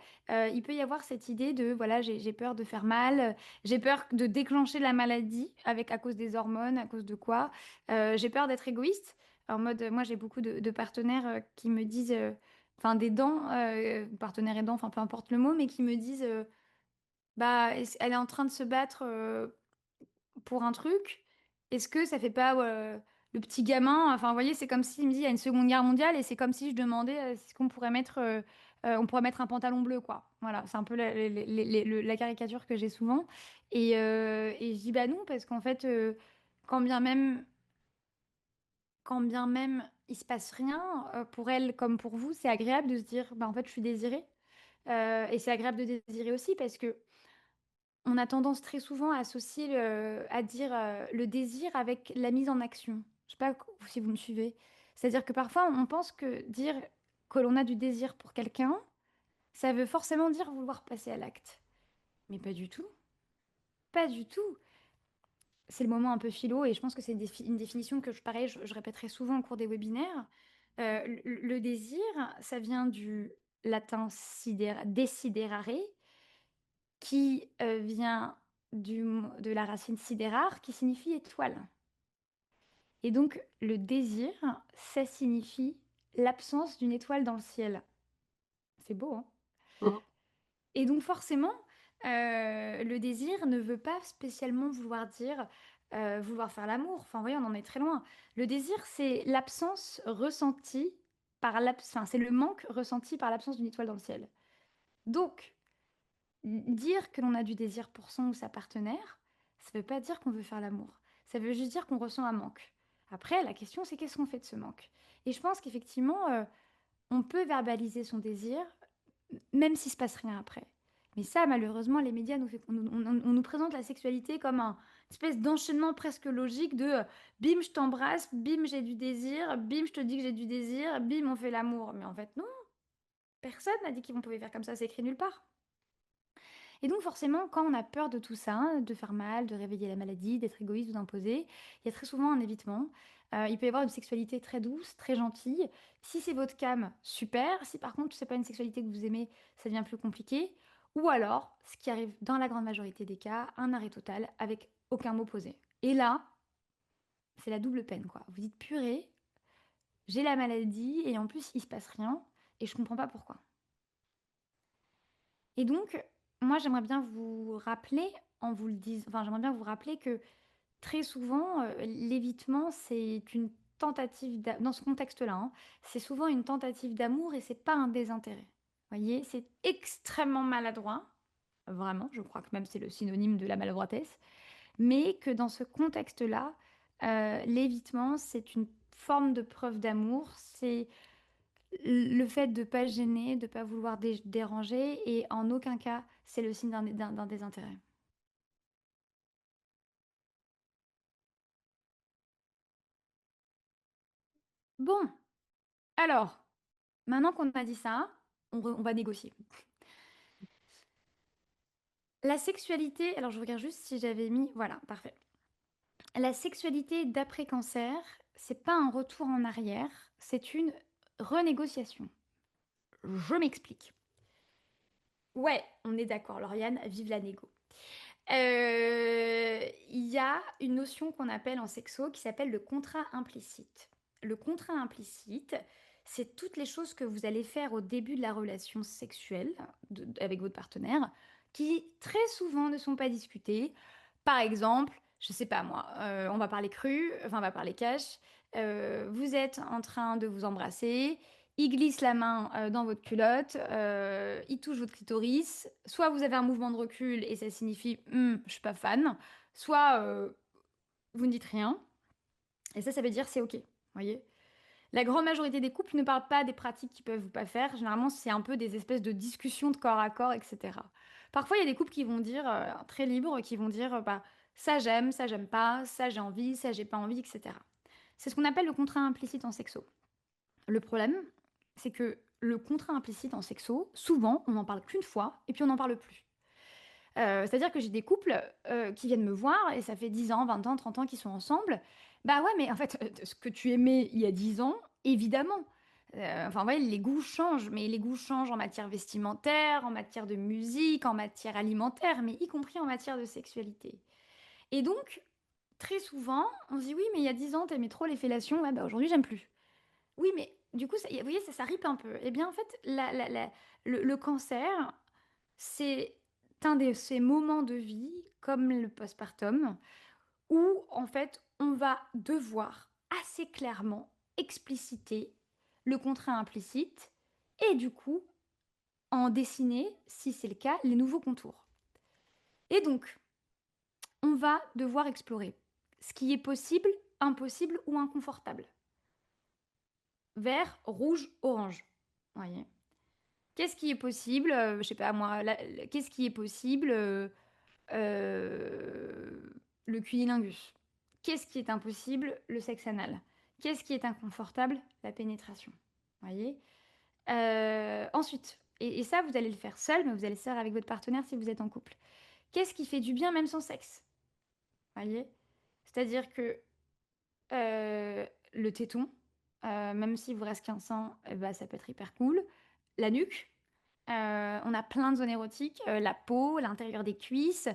il peut y avoir cette idée de voilà j'ai peur de faire mal, j'ai peur de déclencher la maladie avec à cause des hormones, à cause de quoi, j'ai peur d'être égoïste. En mode moi j'ai beaucoup de partenaires qui me disent, enfin des dents, partenaires aidants, enfin peu importe le mot, mais qui me disent bah elle est en train de se battre pour un truc. est-ce que ça fait pas le petit gamin, enfin, vous voyez, c'est comme s'il me dit il y a une Seconde Guerre mondiale et c'est comme si je demandais si on pourrait mettre, on pourrait mettre un pantalon bleu, quoi. Voilà, c'est un peu la caricature que j'ai souvent. Et je dis bah non, parce qu'en fait, quand bien même, quand bien même il se passe rien, pour elle comme pour vous, c'est agréable de se dire bah en fait je suis désirée. Et c'est agréable de désirer aussi parce que on a tendance très souvent à associer à dire le désir avec la mise en action. Je sais pas si vous me suivez. C'est-à-dire que parfois on pense que dire que l'on a du désir pour quelqu'un, ça veut forcément dire vouloir passer à l'acte. Mais pas du tout. Pas du tout. C'est le moment un peu philo et je pense que c'est une définition que pareil, je répéterai souvent au cours des webinaires. Le désir, ça vient du latin desiderare, qui vient de la racine sidérare, qui signifie étoile. Et donc, le désir, ça signifie l'absence d'une étoile dans le ciel. C'est beau, hein? Mmh. Et donc, forcément, le désir ne veut pas spécialement vouloir dire vouloir faire l'amour. Enfin, vous voyez, on en est très loin. Le désir, c'est l'absence ressentie enfin, c'est le manque ressenti par l'absence d'une étoile dans le ciel. Donc, dire que l'on a du désir pour son ou sa partenaire, ça veut pas dire qu'on veut faire l'amour. Ça veut juste dire qu'on ressent un manque. Après, la question, c'est qu'est-ce qu'on fait de ce manque? Et je pense qu'effectivement, on peut verbaliser son désir, même s'il se passe rien après. Mais ça, malheureusement, les médias on nous présente la sexualité comme une espèce d'enchaînement presque logique de bim, je t'embrasse, bim, j'ai du désir, bim, je te dis que j'ai du désir, bim, on fait l'amour. Mais en fait, non, personne n'a dit qu'on pouvait faire comme ça, c'est écrit nulle part. Et donc forcément, quand on a peur de tout ça, de faire mal, de réveiller la maladie, d'être égoïste ou d'imposer, il y a très souvent un évitement. Il peut y avoir une sexualité très douce, très gentille. Si c'est votre cam, super. Si par contre, c'est pas une sexualité que vous aimez, ça devient plus compliqué. Ou alors, ce qui arrive dans la grande majorité des cas, un arrêt total avec aucun mot posé. Et là, c'est la double peine, quoi. Vous dites purée, j'ai la maladie et en plus, il se passe rien et je comprends pas pourquoi. Et donc, moi, j'aimerais bien vous rappeler, en vous le disant, enfin, j'aimerais bien vous rappeler que très souvent, l'évitement, c'est une dans ce contexte-là, hein, c'est souvent une tentative d'amour et c'est pas un désintérêt. Vous voyez, c'est extrêmement maladroit, vraiment, je crois que même c'est le synonyme de la maladroitesse, mais que dans ce contexte-là, l'évitement, c'est une forme de preuve d'amour, c'est le fait de pas gêner, de pas vouloir déranger, et en aucun cas, c'est le signe d'un désintérêt. Bon, alors, maintenant qu'on a dit ça, on va négocier. La sexualité, alors je regarde juste si j'avais mis, voilà, parfait. La sexualité d'après-cancer, c'est pas un retour en arrière, c'est une renégociation. Je m'explique. Ouais, on est d'accord, Lauriane, vive la négo. Il y a une notion qu'on appelle en sexo qui s'appelle le contrat implicite. Le contrat implicite, c'est toutes les choses que vous allez faire au début de la relation sexuelle avec votre partenaire qui très souvent ne sont pas discutées. Par exemple, je sais pas moi, on va parler cru, enfin on va parler cash. Vous êtes en train de vous embrasser, il glisse la main dans votre culotte, il touche votre clitoris. Soit vous avez un mouvement de recul et ça signifie je suis pas fan, soit vous ne dites rien. Et ça veut dire c'est ok. Voyez? La grande majorité des couples ne parlent pas des pratiques qu'ils peuvent ou pas faire. Généralement, c'est un peu des espèces de discussions de corps à corps, etc. Parfois, il y a des couples qui vont dire, très libres, qui vont dire, bah, ça j'aime pas, ça j'ai envie, ça j'ai pas envie, etc. C'est ce qu'on appelle le contrat implicite en sexo. Le problème, c'est que le contrat implicite en sexo, souvent, on n'en parle qu'une fois et puis on n'en parle plus. C'est-à-dire que j'ai des couples qui viennent me voir et ça fait 10 ans, 20 ans, 30 ans qu'ils sont ensemble. Bah ouais, mais en fait, ce que tu aimais il y a 10 ans, évidemment. Enfin, vous voyez, les goûts changent, mais les goûts changent en matière vestimentaire, en matière de musique, en matière alimentaire, mais y compris en matière de sexualité. Et donc, très souvent, on se dit oui, mais il y a 10 ans, t'aimais trop les fellations, ouais, bah aujourd'hui, j'aime plus. Oui, mais du coup, vous voyez, ça rip un peu. Eh bien, en fait, le cancer, c'est un de ces moments de vie, comme le postpartum, où en fait, on va devoir assez clairement expliciter le contrat implicite et du coup, en dessiner, si c'est le cas, les nouveaux contours. Et donc, on va devoir explorer ce qui est possible, impossible ou inconfortable. Vert, rouge, orange. Voyez. Qu'est-ce qui est possible je sais pas moi, qu'est-ce qui est possible euh, le cunilingus. Qu'est-ce qui est impossible? Le sexe anal. Qu'est-ce qui est inconfortable? La pénétration. Voyez. Ensuite, et ça, vous allez le faire seul, mais vous allez le faire avec votre partenaire si vous êtes en couple. Qu'est-ce qui fait du bien même sans sexe? Voyez. C'est-à-dire que le téton, même s'il vous reste qu'un sein, eh ben, ça peut être hyper cool. La nuque, on a plein de zones érotiques, la peau, l'intérieur des cuisses,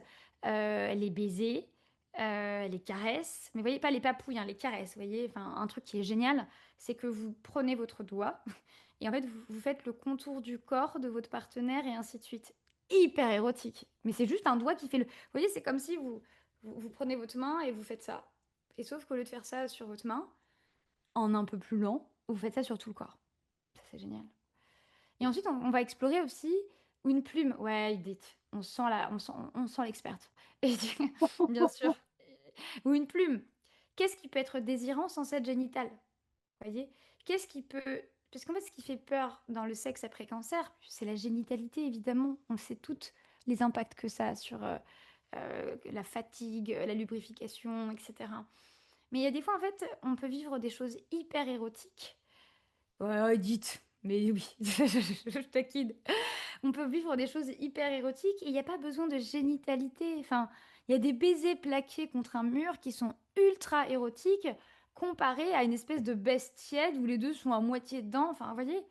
les baisers, les caresses. Mais vous voyez, pas les papouilles, hein, les caresses. Vous voyez, enfin, un truc qui est génial, c'est que vous prenez votre doigt et en fait, vous faites le contour du corps de votre partenaire et ainsi de suite. Hyper érotique. Mais c'est juste un doigt qui fait le. Vous voyez, c'est comme si vous prenez votre main et vous faites ça. Et sauf qu'au lieu de faire ça sur votre main, en un peu plus lent, vous faites ça sur tout le corps. Ça, c'est génial. Et ensuite, on va explorer aussi une plume. Ouais, Edith, on sent l'experte. Et bien sûr. Ou une plume. Qu'est-ce qui peut être désirant sans être génital? Voyez? Qu'est-ce qui peut... Parce qu'en fait, ce qui fait peur dans le sexe après cancer, c'est la génitalité, évidemment. On sait toutes les impacts que ça a sur la fatigue, la lubrification, etc. Mais il y a des fois, en fait, on peut vivre des choses hyper érotiques. Ouais, dites. Mais oui, je taquine. On peut vivre des choses hyper érotiques et il n'y a pas besoin de génitalité. Enfin, il y a des baisers plaqués contre un mur qui sont ultra érotiques comparés à une espèce de bestiaide où les deux sont à moitié dedans. Enfin, vous voyez,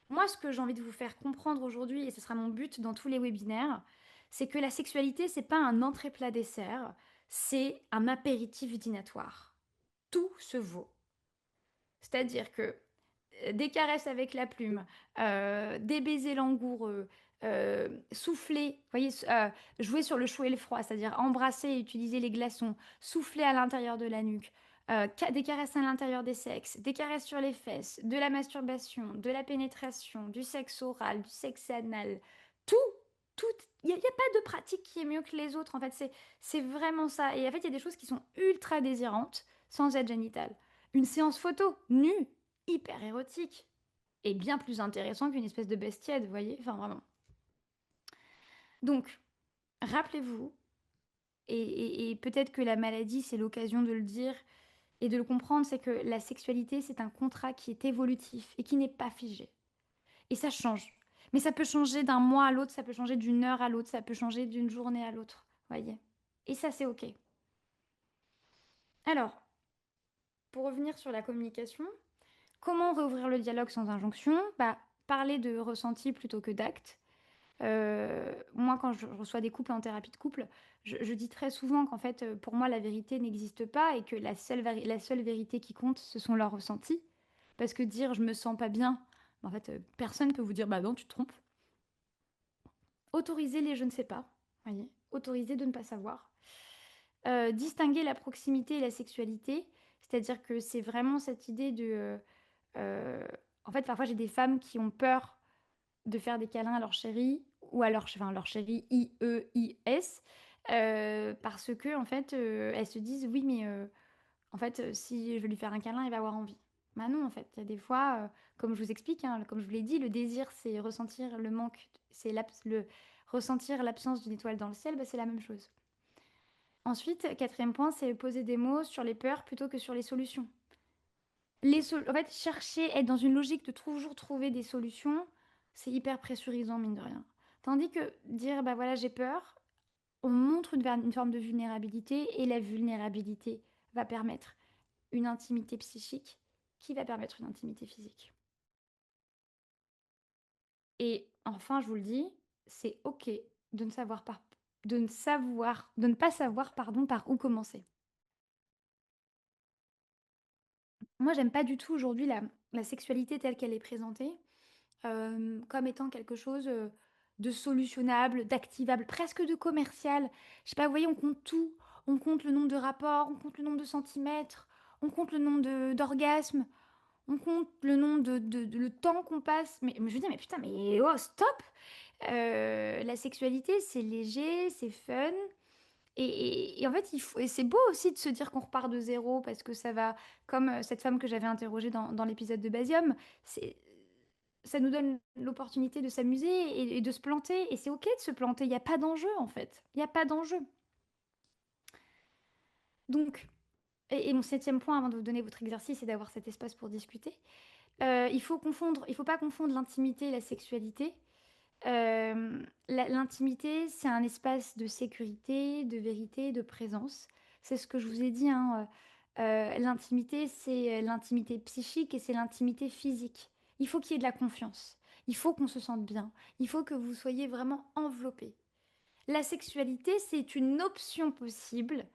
moi, ce que j'ai envie de vous faire comprendre aujourd'hui, et ce sera mon but dans tous les webinaires, c'est que la sexualité, c'est pas un entrée plat dessert, c'est un apéritif dînatoire. Tout se vaut. C'est-à-dire que des caresses avec la plume, des baisers langoureux, souffler, vous voyez, jouer sur le chaud et le froid, c'est-à-dire embrasser et utiliser les glaçons, souffler à l'intérieur de la nuque, des caresses à l'intérieur des sexes, des caresses sur les fesses, de la masturbation, de la pénétration, du sexe oral, du sexe anal, tout, tout, il n'y a pas de pratique qui est mieux que les autres, en fait, c'est vraiment ça. Et en fait, il y a des choses qui sont ultra désirantes sans être génitales. Une séance photo, nue, hyper érotique et bien plus intéressant qu'une espèce de bestiaire, vous voyez? Enfin, vraiment. Donc, rappelez-vous, et peut-être que la maladie, c'est l'occasion de le dire et de le comprendre, c'est que la sexualité, c'est un contrat qui est évolutif et qui n'est pas figé. Et ça change. Mais ça peut changer d'un mois à l'autre, ça peut changer d'une heure à l'autre, ça peut changer d'une journée à l'autre, voyez? Et ça, c'est OK. Alors, pour revenir sur la communication, comment réouvrir le dialogue sans injonction? Bah, parler de ressenti plutôt que d'acte. Moi, quand je reçois des couples en thérapie de couple, je dis très souvent qu'en fait, pour moi, la vérité n'existe pas et que la seule vérité qui compte, ce sont leurs ressentis. Parce que dire je me sens pas bien, en fait, personne peut vous dire bah non, tu te trompes. Autoriser les je ne sais pas, voyez, autoriser de ne pas savoir. Distinguer la proximité et la sexualité, c'est-à-dire que c'est vraiment cette idée de. Euh, en fait, parfois, j'ai des femmes qui ont peur de faire des câlins à leur chéri ou à leur chéri IEIS parce que en fait elles se disent oui mais en fait si je vais lui faire un câlin il va avoir envie. Bah non en fait il y a des fois comme je vous explique hein, comme je vous l'ai dit le désir c'est ressentir le manque c'est le ressentir l'absence d'une étoile dans le ciel bah, c'est la même chose. Ensuite quatrième point c'est poser des mots sur les peurs plutôt que sur les solutions. En fait, chercher, être dans une logique de toujours trouver des solutions, c'est hyper pressurisant, mine de rien. Tandis que dire, bah voilà, j'ai peur, on montre une forme de vulnérabilité et la vulnérabilité va permettre une intimité psychique qui va permettre une intimité physique. Et enfin, je vous le dis, c'est OK de ne savoir par, de ne pas savoir, pardon, par où commencer. Moi, j'aime pas du tout aujourd'hui la sexualité telle qu'elle est présentée. Comme étant quelque chose, de solutionnable, d'activable, presque de commercial. Je sais pas, vous voyez, on compte tout. on compte le nombre de rapports, on compte le nombre de centimètres, on compte le nombre d'orgasmes, on compte le nombre le temps qu'on passe. Mais je me dis, mais putain, mais oh, stop! La sexualité, c'est léger, c'est fun. Et en fait, et c'est beau aussi de se dire qu'on repart de zéro parce que ça va, comme cette femme que j'avais interrogée dans l'épisode de Basium, c'est, ça nous donne l'opportunité de s'amuser et de se planter. Et c'est OK de se planter, il n'y a pas d'enjeu en fait. Il n'y a pas d'enjeu. Donc, et mon septième point avant de vous donner votre exercice et d'avoir cet espace pour discuter, il faut pas confondre l'intimité et la sexualité. L'intimité, c'est un espace de sécurité, de vérité, de présence. C'est ce que je vous ai dit, hein, l'intimité, c'est l'intimité psychique et c'est l'intimité physique. Il faut qu'il y ait de la confiance. Il faut qu'on se sente bien. Il faut que vous soyez vraiment enveloppés. La sexualité, c'est une option possible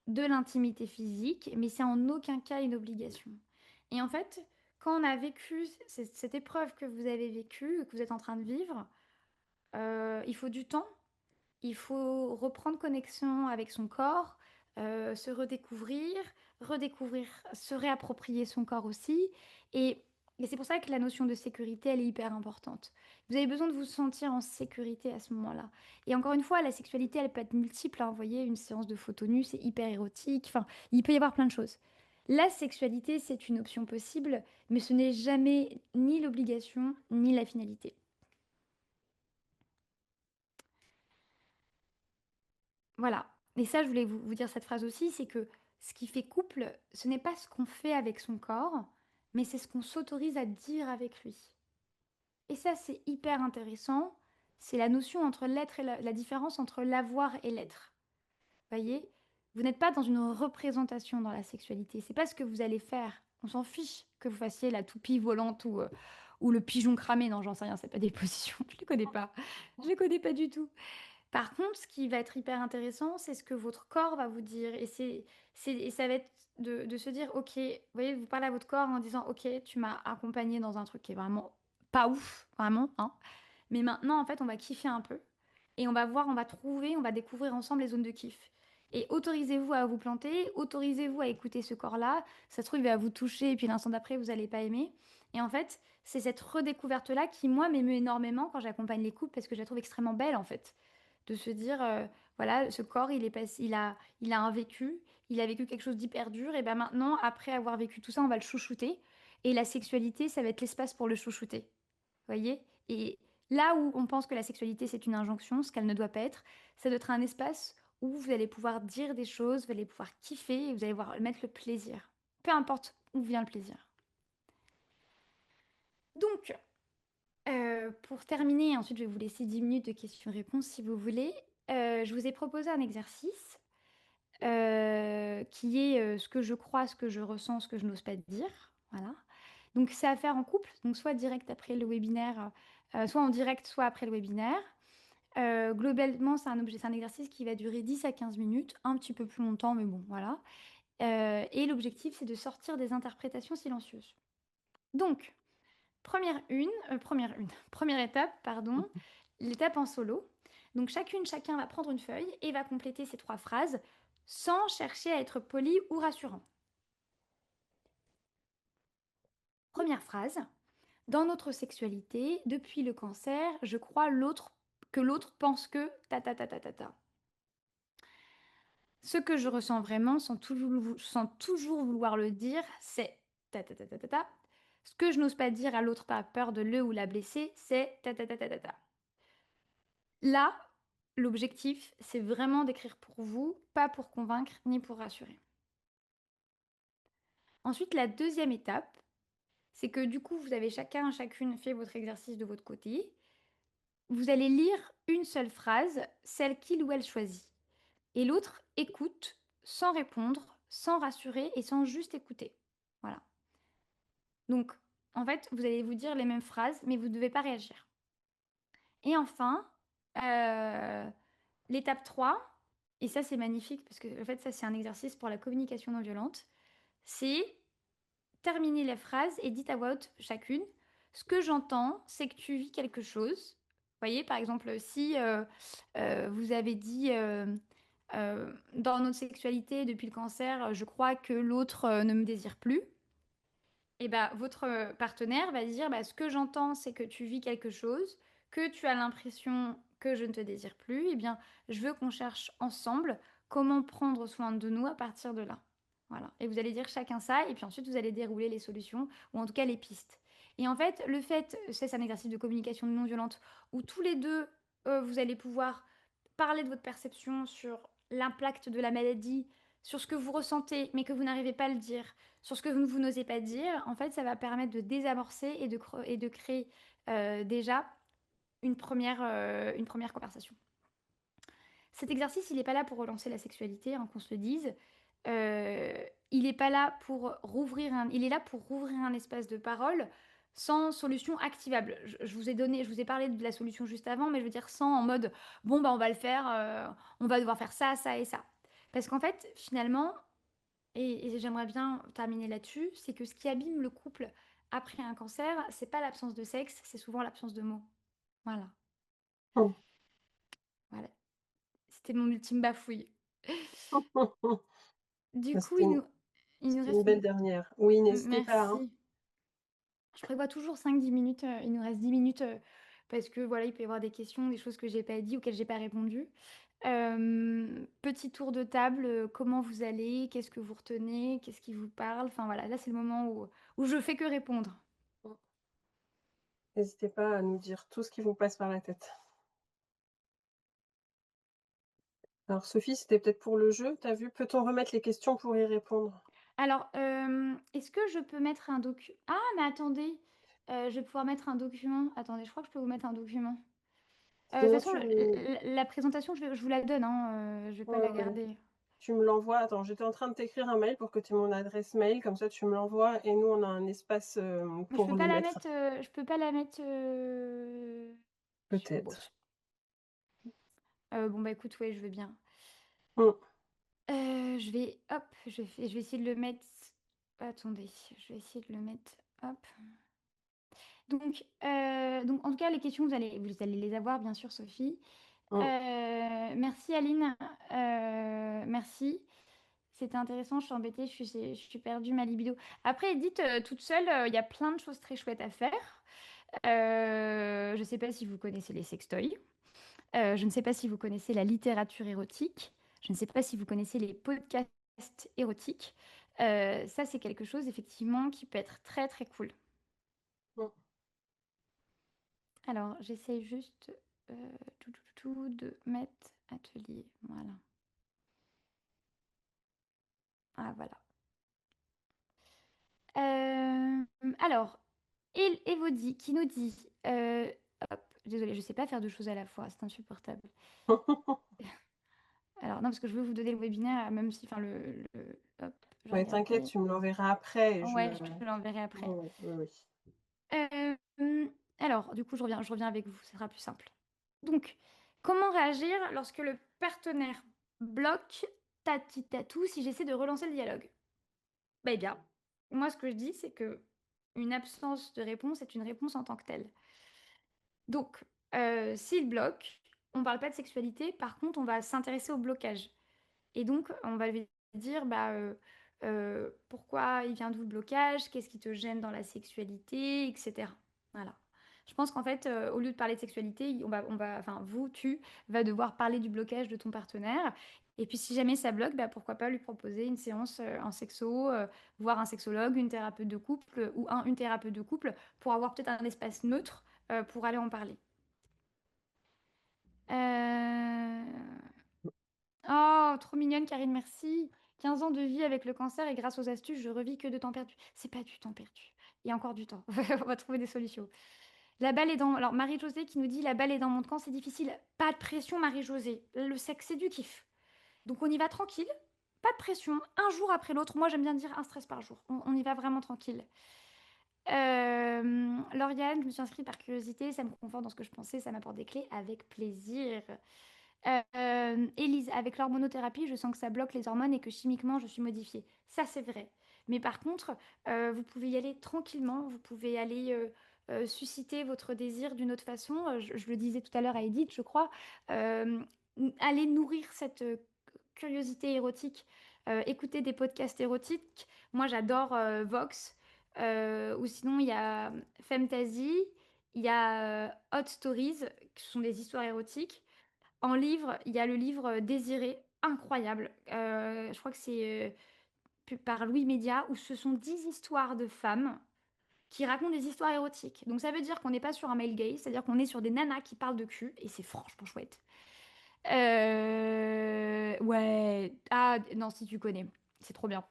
de l'intimité physique, mais c'est en aucun cas une obligation. Et en fait, quand on a vécu cette épreuve que vous avez vécue, que vous êtes en train de vivre, il faut du temps, il faut reprendre connexion avec son corps, se redécouvrir, se réapproprier son corps aussi. Et, et c'est pour ça que la notion de sécurité, elle est hyper importante. Vous avez besoin de vous sentir en sécurité à ce moment-là. Et encore une fois, la sexualité, elle peut être multiple, hein. Vous voyez, une séance de photos nues, c'est hyper érotique. Enfin, il peut y avoir plein de choses. La sexualité, c'est une option possible, mais ce n'est jamais ni l'obligation, ni la finalité. Voilà. Et ça, je voulais vous dire cette phrase aussi, c'est que ce qui fait couple, ce n'est pas ce qu'on fait avec son corps, mais c'est ce qu'on s'autorise à dire avec lui. Et ça, c'est hyper intéressant. C'est la notion entre l'être et la différence entre l'avoir et l'être. Voyez, vous n'êtes pas dans une représentation dans la sexualité. C'est pas ce que vous allez faire. On s'en fiche que vous fassiez la toupie volante ou le pigeon cramé. Non, j'en sais rien, c'est pas des positions. Je les connais pas. Je les connais pas du tout. Par contre, ce qui va être hyper intéressant, c'est ce que votre corps va vous dire. Et ça va être de se dire, OK, vous voyez, vous parlez à votre corps en disant, OK, tu m'as accompagné dans un truc qui est vraiment pas ouf, vraiment, hein. Mais maintenant, en fait, on va kiffer un peu. Et on va voir, on va trouver, on va découvrir ensemble les zones de kiff. Et autorisez-vous à vous planter, autorisez-vous à écouter ce corps-là. Ça se trouve, il va vous toucher, et puis l'instant d'après, vous n'allez pas aimer. Et en fait, c'est cette redécouverte-là qui, moi, m'émeut énormément quand j'accompagne les couples, parce que je la trouve extrêmement belle, en fait. De se dire, voilà, ce corps, il a un vécu, il a vécu quelque chose d'hyper dur, et ben maintenant, après avoir vécu tout ça, on va le chouchouter. Et la sexualité, ça va être l'espace pour le chouchouter. Vous voyez? Et là où on pense que la sexualité, c'est une injonction, ce qu'elle ne doit pas être, ça doit être un espace où vous allez pouvoir dire des choses, vous allez pouvoir kiffer et vous allez pouvoir mettre le plaisir. Peu importe où vient le plaisir. Donc, pour terminer, ensuite je vais vous laisser 10 minutes de questions-réponses si vous voulez. Je vous ai proposé un exercice qui est ce que je crois, ce que je ressens, ce que je n'ose pas dire. Voilà. Donc c'est à faire en couple, donc soit direct après le webinaire, soit en direct, soit après le webinaire. Globalement, c'est un exercice qui va durer 10 à 15 minutes, un petit peu plus longtemps, mais bon, voilà. Et l'objectif, c'est de sortir des interprétations silencieuses. Donc, première étape, pardon, l'étape en solo. Donc chacun va prendre une feuille et va compléter ces 3 phrases sans chercher à être poli ou rassurant. Première phrase. Dans notre sexualité, depuis le cancer, je crois que l'autre pense que ta ta ta ta ta ta. Ce que je ressens vraiment sans toujours vouloir le dire, c'est ta ta ta ta ta ta. Ce que je n'ose pas dire à l'autre par peur de le ou la blesser, c'est ta ta ta ta ta ta. Là, l'objectif, c'est vraiment d'écrire pour vous, pas pour convaincre ni pour rassurer. Ensuite, la deuxième étape, c'est que du coup, vous avez chacune fait votre exercice de votre côté. Vous allez lire une seule phrase, celle qu'il ou elle choisit. Et l'autre écoute sans répondre, sans rassurer et sans juste écouter. Voilà. Donc, en fait, vous allez vous dire les mêmes phrases, mais vous ne devez pas réagir. Et enfin, l'étape 3, et ça c'est magnifique parce que en fait ça c'est un exercice pour la communication non violente, c'est terminer les phrases et dites à voix haute chacune. Ce que j'entends, c'est que tu vis quelque chose. Vous voyez, par exemple, si vous avez dit Dans notre sexualité, depuis le cancer, je crois que l'autre ne me désire plus. Et bah, votre partenaire va dire, bah, ce que j'entends, c'est que tu vis quelque chose, que tu as l'impression que je ne te désire plus. Eh bien, je veux qu'on cherche ensemble comment prendre soin de nous à partir de là. Voilà. Et vous allez dire chacun ça, et puis ensuite vous allez dérouler les solutions, ou en tout cas les pistes. Et en fait, le fait, c'est un exercice de communication non violente, où tous les deux, vous allez pouvoir parler de votre perception sur l'impact de la maladie, sur ce que vous ressentez, mais que vous n'arrivez pas à le dire, sur ce que vous n'osez pas dire. En fait, ça va permettre de désamorcer et de créer déjà une première conversation. Cet exercice, il n'est pas là pour relancer la sexualité, hein, qu'on se le dise. Il n'est pas là pour il est là pour rouvrir un espace de parole sans solution activable. Je vous ai parlé de la solution juste avant, mais je veux dire sans en mode bon bah on va le faire, on va devoir faire ça, ça et ça. Parce qu'en fait, finalement, et j'aimerais bien terminer là-dessus, c'est que ce qui abîme le couple après un cancer, c'est pas l'absence de sexe, c'est souvent l'absence de mots. Voilà, Mmh. voilà. C'était mon ultime bafouille. Du Bah, coup, il nous c'était une reste belle dernière. Oui, n'hésitez pas, hein. merci. Je prévois toujours 5 10 minutes, il nous reste 10 minutes, parce que voilà, il peut y avoir des questions, des choses que j'ai pas dit, auxquelles j'ai pas répondu. Petit tour de table, comment vous allez? Qu'est-ce que vous retenez? Qu'est-ce qui vous parle? Enfin voilà, là, c'est le moment où je fais que répondre. Mmh. N'hésitez pas à nous dire tout ce qui vous passe par la tête. Alors Sophie, c'était peut-être pour le jeu, tu as vu? Peut-on remettre les questions pour y répondre? Alors, est-ce que je peux mettre un docu ah mais attendez, je vais pouvoir mettre un document. Attendez, je crois que je peux vous mettre un document. De toute Sinon façon, tu le m la présentation, je vous la donne, hein, je vais pas ouais, la ouais, garder. tu me l'envoies. Attends, j'étais en train de t'écrire un mail pour que tu aies mon adresse mail, comme ça tu me l'envoies et nous on a un espace, Mais je pour peux nous pas la mettre. mettre, je peux pas la mettre, sur bon, Peut-être. bon, bah, écoute, ouais, je veux bien. Mmh. Je vais hop, je vais essayer de le mettre attendez, je vais essayer de le mettre hop. Donc en tout cas, les questions, vous allez les avoir, bien sûr, Sophie. Mmh. Merci Aline, merci. C'était intéressant, je suis embêtée, je suis perdue ma libido. Après, dites toute seule, il y a plein de choses très chouettes à faire. Je ne sais pas si vous connaissez les sextoys. Je ne sais pas si vous connaissez la littérature érotique. Je ne sais pas si vous connaissez les podcasts érotiques. Ça, c'est quelque chose, effectivement, qui peut être très, très cool. Mmh. Alors, j'essaye juste de mettre atelier. Voilà. Ah, voilà. Alors, Evody qui nous dit, hop, désolée, je ne sais pas faire deux choses à la fois, c'est insupportable. Alors, non, parce que je veux vous donner le webinaire, même si, enfin, hop, je vais Ouais, t'inquiète, regarder. tu me l'enverras après et je Ouais, je te l'enverrai après. ouais, ouais, oui, oui. Alors, du coup, je reviens avec vous, ce sera plus simple. Donc, comment réagir lorsque le partenaire bloque tati tatou si j'essaie de relancer le dialogue? Bah, eh bien, moi, ce que je dis, c'est que une absence de réponse est une réponse en tant que telle. Donc, s'il bloque, on ne parle pas de sexualité, par contre, on va s'intéresser au blocage. Et donc, on va lui dire, bah, pourquoi il vient d'où le blocage, qu'est-ce qui te gêne dans la sexualité, etc. Voilà. Je pense qu'en fait, au lieu de parler de sexualité, enfin, tu vas devoir parler du blocage de ton partenaire. Et puis, si jamais ça bloque, bah, pourquoi pas lui proposer une séance en sexo, voir un sexologue, une thérapeute de couple une thérapeute de couple pour avoir peut-être un espace neutre pour aller en parler. Euh, Oh, trop mignonne, Karine, merci. 15 ans de vie avec le cancer et grâce aux astuces, je revis que de temps perdu. C'est pas du temps perdu. Il y a encore du temps. On va trouver des solutions. La balle est dans. Alors, Marie-Josée qui nous dit la balle est dans mon camp, c'est difficile. Pas de pression, Marie-Josée. Le sexe, c'est du kiff. Donc, on y va tranquille. Pas de pression. Un jour après l'autre. Moi, j'aime bien dire un stress par jour. On y va vraiment tranquille. Lauriane, je me suis inscrite par curiosité. Ça me conforte dans ce que je pensais. Ça m'apporte des clés avec plaisir. Élise, avec l'hormonothérapie, je sens que ça bloque les hormones et que chimiquement, je suis modifiée. Ça, c'est vrai. Mais par contre, vous pouvez y aller tranquillement. Vous pouvez aller susciter votre désir d'une autre façon. Je le disais tout à l'heure à Edith, je crois. Aller nourrir cette curiosité érotique, écoutez des podcasts érotiques. Moi, j'adore Vox, ou sinon il y a Femtasy, il y a Hot Stories, qui sont des histoires érotiques. En livre, il y a le livre Désiré, incroyable. Je crois que c'est par Louis Média, où ce sont 10 histoires de femmes qui racontent des histoires érotiques. Donc ça veut dire qu'on n'est pas sur un male gay, c'est-à-dire qu'on est sur des nanas qui parlent de cul, et c'est franchement chouette. Ouais. Ah, non, si tu connais. C'est trop bien.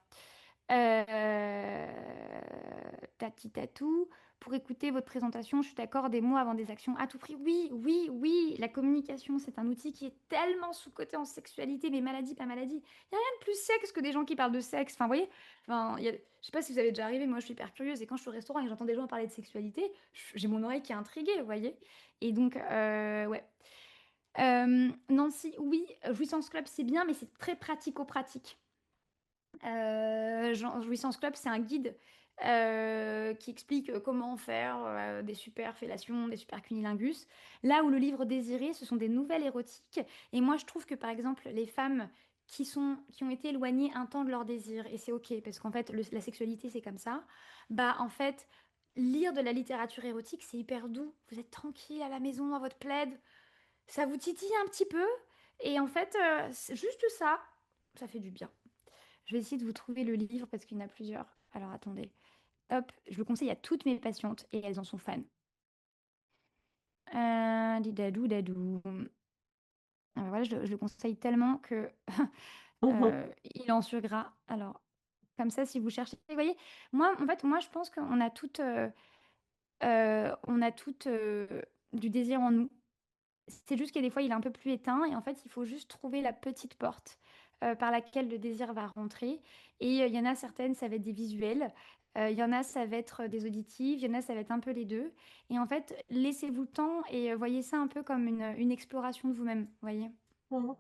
Tati tatou. Pour écouter votre présentation, je suis d'accord, des mots avant des actions à tout prix. Oui, oui, oui. La communication, c'est un outil qui est tellement sous-coté en sexualité, mais maladie, pas maladie. Il n'y a rien de plus sexe que des gens qui parlent de sexe. Enfin, vous voyez, enfin, je sais pas si vous avez déjà arrivé, moi je suis hyper curieuse, et quand je suis au restaurant et que j'entends des gens parler de sexualité, j'ai mon oreille qui est intriguée, vous voyez. Et donc, ouais. Nancy, oui, Jouissance Club, c'est bien, mais c'est très pratico-pratique. Jouissance Club, c'est un guide qui explique comment faire des super fellations, des super cunnilingus. Là où le livre Désiré, ce sont des nouvelles érotiques. Et moi, je trouve que par exemple, les femmes qui ont été éloignées un temps de leur désir, et c'est ok, parce qu'en fait, la sexualité, c'est comme ça, bah en fait, lire de la littérature érotique, c'est hyper doux. Vous êtes tranquille à la maison, dans votre plaid, ça vous titille un petit peu, et en fait, c'est juste ça, ça fait du bien. Je vais essayer de vous trouver le livre parce qu'il y en a plusieurs. Alors attendez. Hop, je le conseille à toutes mes patientes et elles en sont fans. Didadou, dadou. Alors voilà, je le conseille tellement que Mmh. il est en surgras. Alors, comme ça, si vous cherchez. Vous voyez, moi, en fait, moi, je pense on a toutes du désir en nous. C'est juste que des fois, il est un peu plus éteint et en fait, il faut juste trouver la petite porte par laquelle le désir va rentrer. Et il y en a certaines, ça va être des visuels, il y en a, ça va être des auditives, il y en a, ça va être un peu les deux. Et en fait, laissez-vous le temps et voyez ça un peu comme une exploration de vous-même, voyez. Mmh.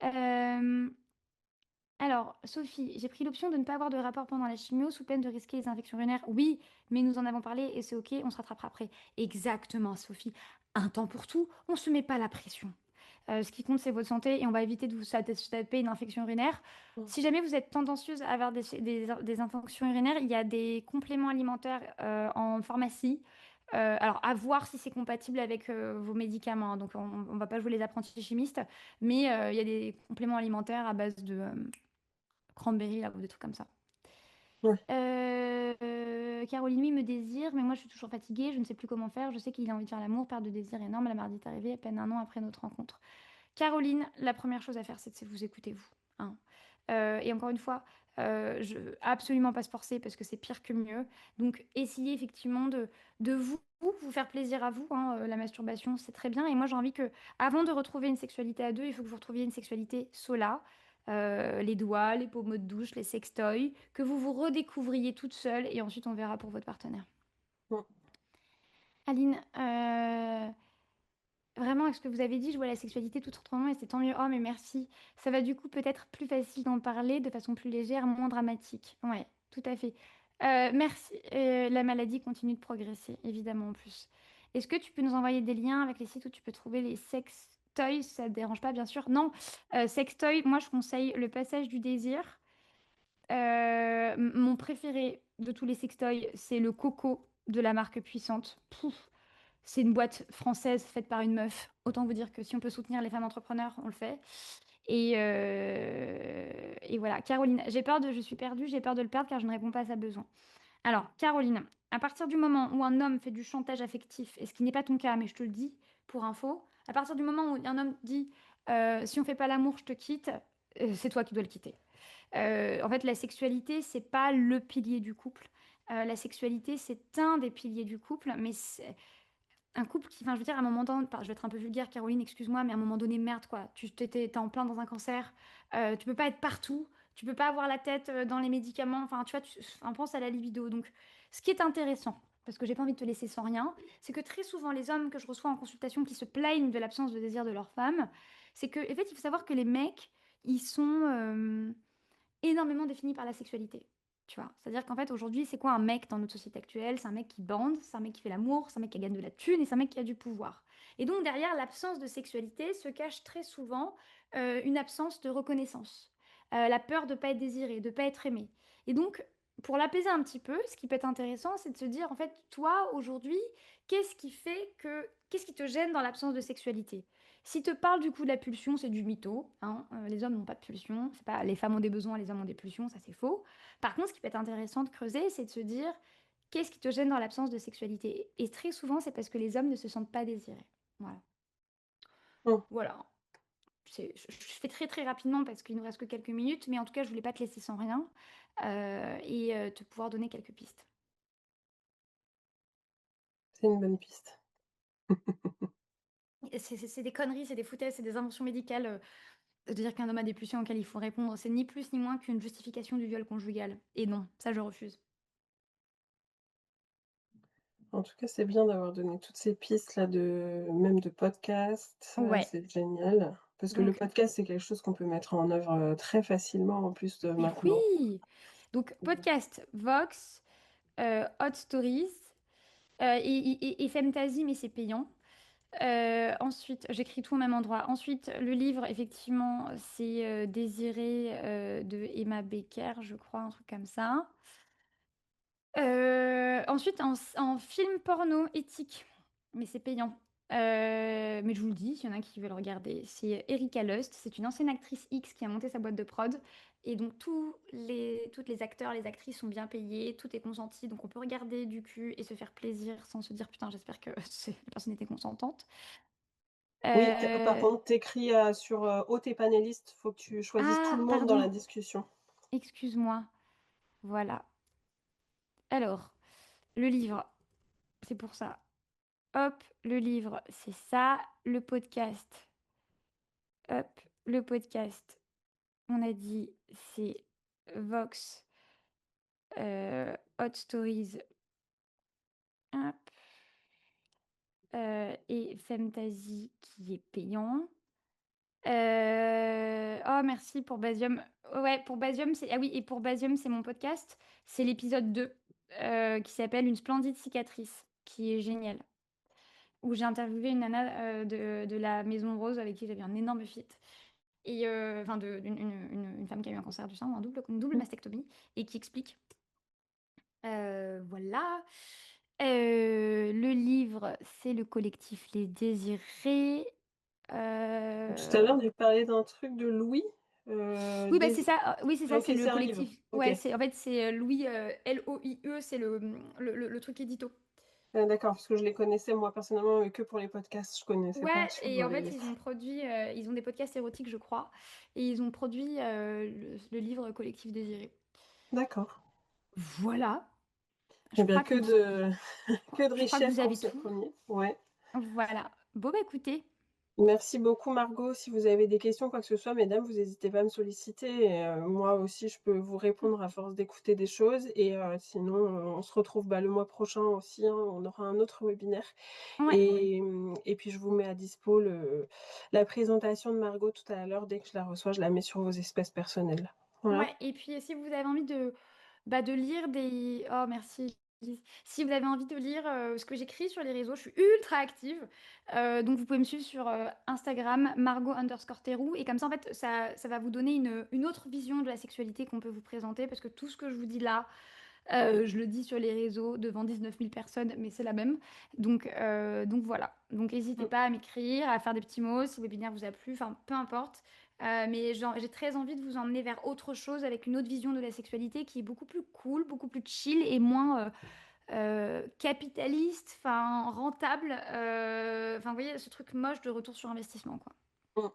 Euh, alors, Sophie, j'ai pris l'option de ne pas avoir de rapport pendant la chimio sous peine de risquer les infections urinaires. Oui, mais nous en avons parlé et c'est ok, on se rattrapera après. Exactement, Sophie. Un temps pour tout, on se met pas la pression. Ce qui compte, c'est votre santé et on va éviter de vous taper une infection urinaire. Mmh. Si jamais vous êtes tendancieuse à avoir des infections urinaires, il y a des compléments alimentaires en pharmacie. Alors, à voir si c'est compatible avec vos médicaments, hein. Donc, on ne va pas jouer les apprentis chimistes, mais il y a des compléments alimentaires à base de cranberry, là, ou des trucs comme ça. Ouais. Caroline, lui, me désire, mais moi, je suis toujours fatiguée, je ne sais plus comment faire. Je sais qu'il a envie de faire l'amour, perte de désir énorme. La mardi est arrivée à peine un an après notre rencontre. Caroline, la première chose à faire, c'est de vous écouter, vous, hein. Et encore une fois, absolument pas se forcer parce que c'est pire que mieux. Donc, essayez effectivement de vous faire plaisir à vous, hein. La masturbation, c'est très bien. Et moi, j'ai envie que, avant de retrouver une sexualité à deux, il faut que vous retrouviez une sexualité sola. Les doigts, les pommeaux de douche, les sextoys, que vous vous redécouvriez toute seule et ensuite on verra pour votre partenaire. Mmh. Aline, vraiment, avec ce que vous avez dit, je vois la sexualité tout autrement et c'est tant mieux. Oh, mais merci. Ça va du coup peut-être plus facile d'en parler de façon plus légère, moins dramatique. Ouais, tout à fait. Merci. La maladie continue de progresser, évidemment, en plus. Est-ce que tu peux nous envoyer des liens avec les sites où tu peux trouver les sex toys? Ça te dérange pas, bien sûr. Non, sex toy, moi je conseille le passage du désir. Mon préféré de tous les sextoys, c'est le Coco de la marque Puissante. Pouf, c'est une boîte française faite par une meuf. Autant vous dire que si on peut soutenir les femmes entrepreneurs, on le fait. Et voilà. Caroline, je suis perdue, j'ai peur de le perdre car je ne réponds pas à sa besoin. Alors, Caroline, à partir du moment où un homme fait du chantage affectif, et ce qui n'est pas ton cas, mais je te le dis pour info, à partir du moment où un homme dit si on fait pas l'amour, je te quitte, c'est toi qui dois le quitter. En fait, la sexualité, c'est pas le pilier du couple. La sexualité, c'est un des piliers du couple, mais c'est un couple qui, enfin, je veux dire, à un moment donné, je vais être un peu vulgaire, Caroline, excuse-moi, mais à un moment donné, merde, quoi. T'es en plein dans un cancer, tu peux pas être partout, tu peux pas avoir la tête dans les médicaments, enfin, tu vois, on pense à la libido. Donc, ce qui est intéressant, parce que j'ai pas envie de te laisser sans rien, c'est que très souvent, les hommes que je reçois en consultation qui se plaignent de l'absence de désir de leur femme, c'est que, en fait, il faut savoir que les mecs, ils sont énormément définis par la sexualité. tu vois? C'est-à-dire qu'en fait, aujourd'hui, c'est quoi un mec dans notre société actuelle? C'est un mec qui bande, c'est un mec qui fait l'amour, c'est un mec qui gagne de la thune et c'est un mec qui a du pouvoir. Et donc derrière l'absence de sexualité se cache très souvent, une absence de reconnaissance, la peur de pas être désiré, de pas être aimé. Et donc pour l'apaiser un petit peu, ce qui peut être intéressant, c'est de se dire, en fait, toi, aujourd'hui, qu'est-ce qui te gêne dans l'absence de sexualité? Si te parle du coup de la pulsion, c'est du mytho, hein, les hommes n'ont pas de pulsion, c'est pas les femmes ont des besoins, les hommes ont des pulsions, ça c'est faux. Par contre, ce qui peut être intéressant de creuser, c'est de se dire: «Qu'est-ce qui te gêne dans l'absence de sexualité?» Et très souvent, c'est parce que les hommes ne se sentent pas désirés. Voilà. Mmh. Voilà, je fais très, très rapidement parce qu'il nous reste que quelques minutes, mais en tout cas, je voulais pas te laisser sans rien, te pouvoir donner quelques pistes. C'est une bonne piste. Et c'est des conneries, c'est des foutaises, c'est des inventions médicales, de dire qu'un homme a des pulsions auxquelles il faut répondre. C'est ni plus ni moins qu'une justification du viol conjugal et non, ça je refuse. En tout cas, c'est bien d'avoir donné toutes ces pistes-là de même de podcast, Ouais, c'est génial. Parce que le donc podcast, c'est quelque chose qu'on peut mettre en œuvre, très facilement en plus de mais maintenant. oui! Donc podcast, Vox, Hot Stories, et Femtasy, mais c'est payant. Ensuite, j'écris tout au même endroit. Ensuite, le livre, effectivement, c'est, Désiré, de Emma Becker, je crois, un truc comme ça. Ensuite, en film porno éthique, mais c'est payant. Mais je vous le dis, s'il y en a qui veulent regarder, c'est Erika Lust. C'est une ancienne actrice X qui a monté sa boîte de prod. Et donc, toutes les acteurs, les actrices sont bien payés, tout est consenti. Donc, on peut regarder du cul et se faire plaisir sans se dire putain, j'espère que la personne était consentante. Oui, par Euh, contre, tu écris, sur, «Oh, tu pas faut que tu choisisses tout Ah, le monde dans pardon, la discussion. excuse-moi. Voilà. Alors, le livre, c'est pour ça. Hop, le livre, c'est ça. Le podcast, hop, le podcast, on a dit, c'est Vox, Hot Stories, hop, et Femtasy qui est payant. Oh merci pour Basium. Ouais, pour Basium, c'est ah oui et pour Basium, c'est mon podcast. C'est l'épisode 2 qui s'appelle «Une splendide cicatrice», qui est génial. Où j'ai interviewé une nana, de la Maison Rose avec qui j'avais un énorme feat. Et enfin une femme qui a eu un cancer du sein, une double Mmh. mastectomie et qui explique. Voilà. Le livre, c'est le collectif Les Désirés. Tout à l'heure, Heu, tu parlais d'un truc de Louis, oui, bah, des oui, c'est ça, OK, c'est le c'est un livre. collectif. OK. Ouais, c'est en fait, c'est, Louis, LOIE, c'est le truc édito. D'accord, parce que je les connaissais moi personnellement, mais que pour les podcasts, je connaissais pas Ouais sur, et en les fait, livres. ils ont des podcasts érotiques, je crois et ils ont produit, le livre Collectif Désiré. D'accord. Voilà, Eh je bien, crois que qu'on s de que de je crois que richesse vous pour avez ce tout. premier. Ouais. Voilà. Bon, bah, écoutez, Merci beaucoup Margot. Si vous avez des questions, quoi que ce soit, mesdames, vous hésitez pas à me solliciter et moi aussi je peux vous répondre à force d'écouter des choses et sinon, on se retrouve, bah, le mois prochain aussi, hein, on aura un autre webinaire ouais, et puis je vous mets à dispo la présentation de Margot tout à l'heure. Dès que je la reçois, je la mets sur vos espaces personnels. Voilà. ouais et puis, si vous avez envie de, bah, de lire des oh merci Lise. Si vous avez envie de lire, ce que j'écris sur les réseaux, je suis ultra active, donc vous pouvez me suivre sur, Instagram margot_terrou et comme ça, en fait, ça va vous donner une autre vision de la sexualité qu'on peut vous présenter parce que tout ce que je vous dis là, je le dis sur les réseaux devant 19 000 personnes, mais c'est la même. Donc voilà. Donc n'hésitez Mmh. pas à m'écrire, à faire des petits mots si le webinaire vous a plu, enfin peu importe. Mais j'ai très envie de vous emmener vers autre chose avec une autre vision de la sexualité qui est beaucoup plus cool, beaucoup plus chill et moins capitaliste, enfin rentable. Enfin, vous voyez, ce truc moche de retour sur investissement, quoi. Mmh.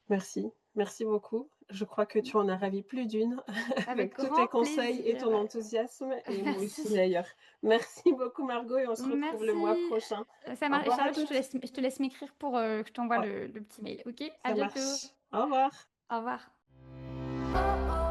Merci, merci beaucoup. Je crois que tu en as ravi plus d'une Avec avec tous tes grand conseils et plaisir. ton enthousiasme et moi aussi Merci. d'ailleurs. Merci beaucoup Margot et on se retrouve le mois Merci. prochain. Ça Au marche. Et revoir à Charlotte, toutes. je te laisse m'écrire pour que je t'envoie Ouais, le petit mail. Ok? À ça bientôt. marche. Au revoir. Au revoir.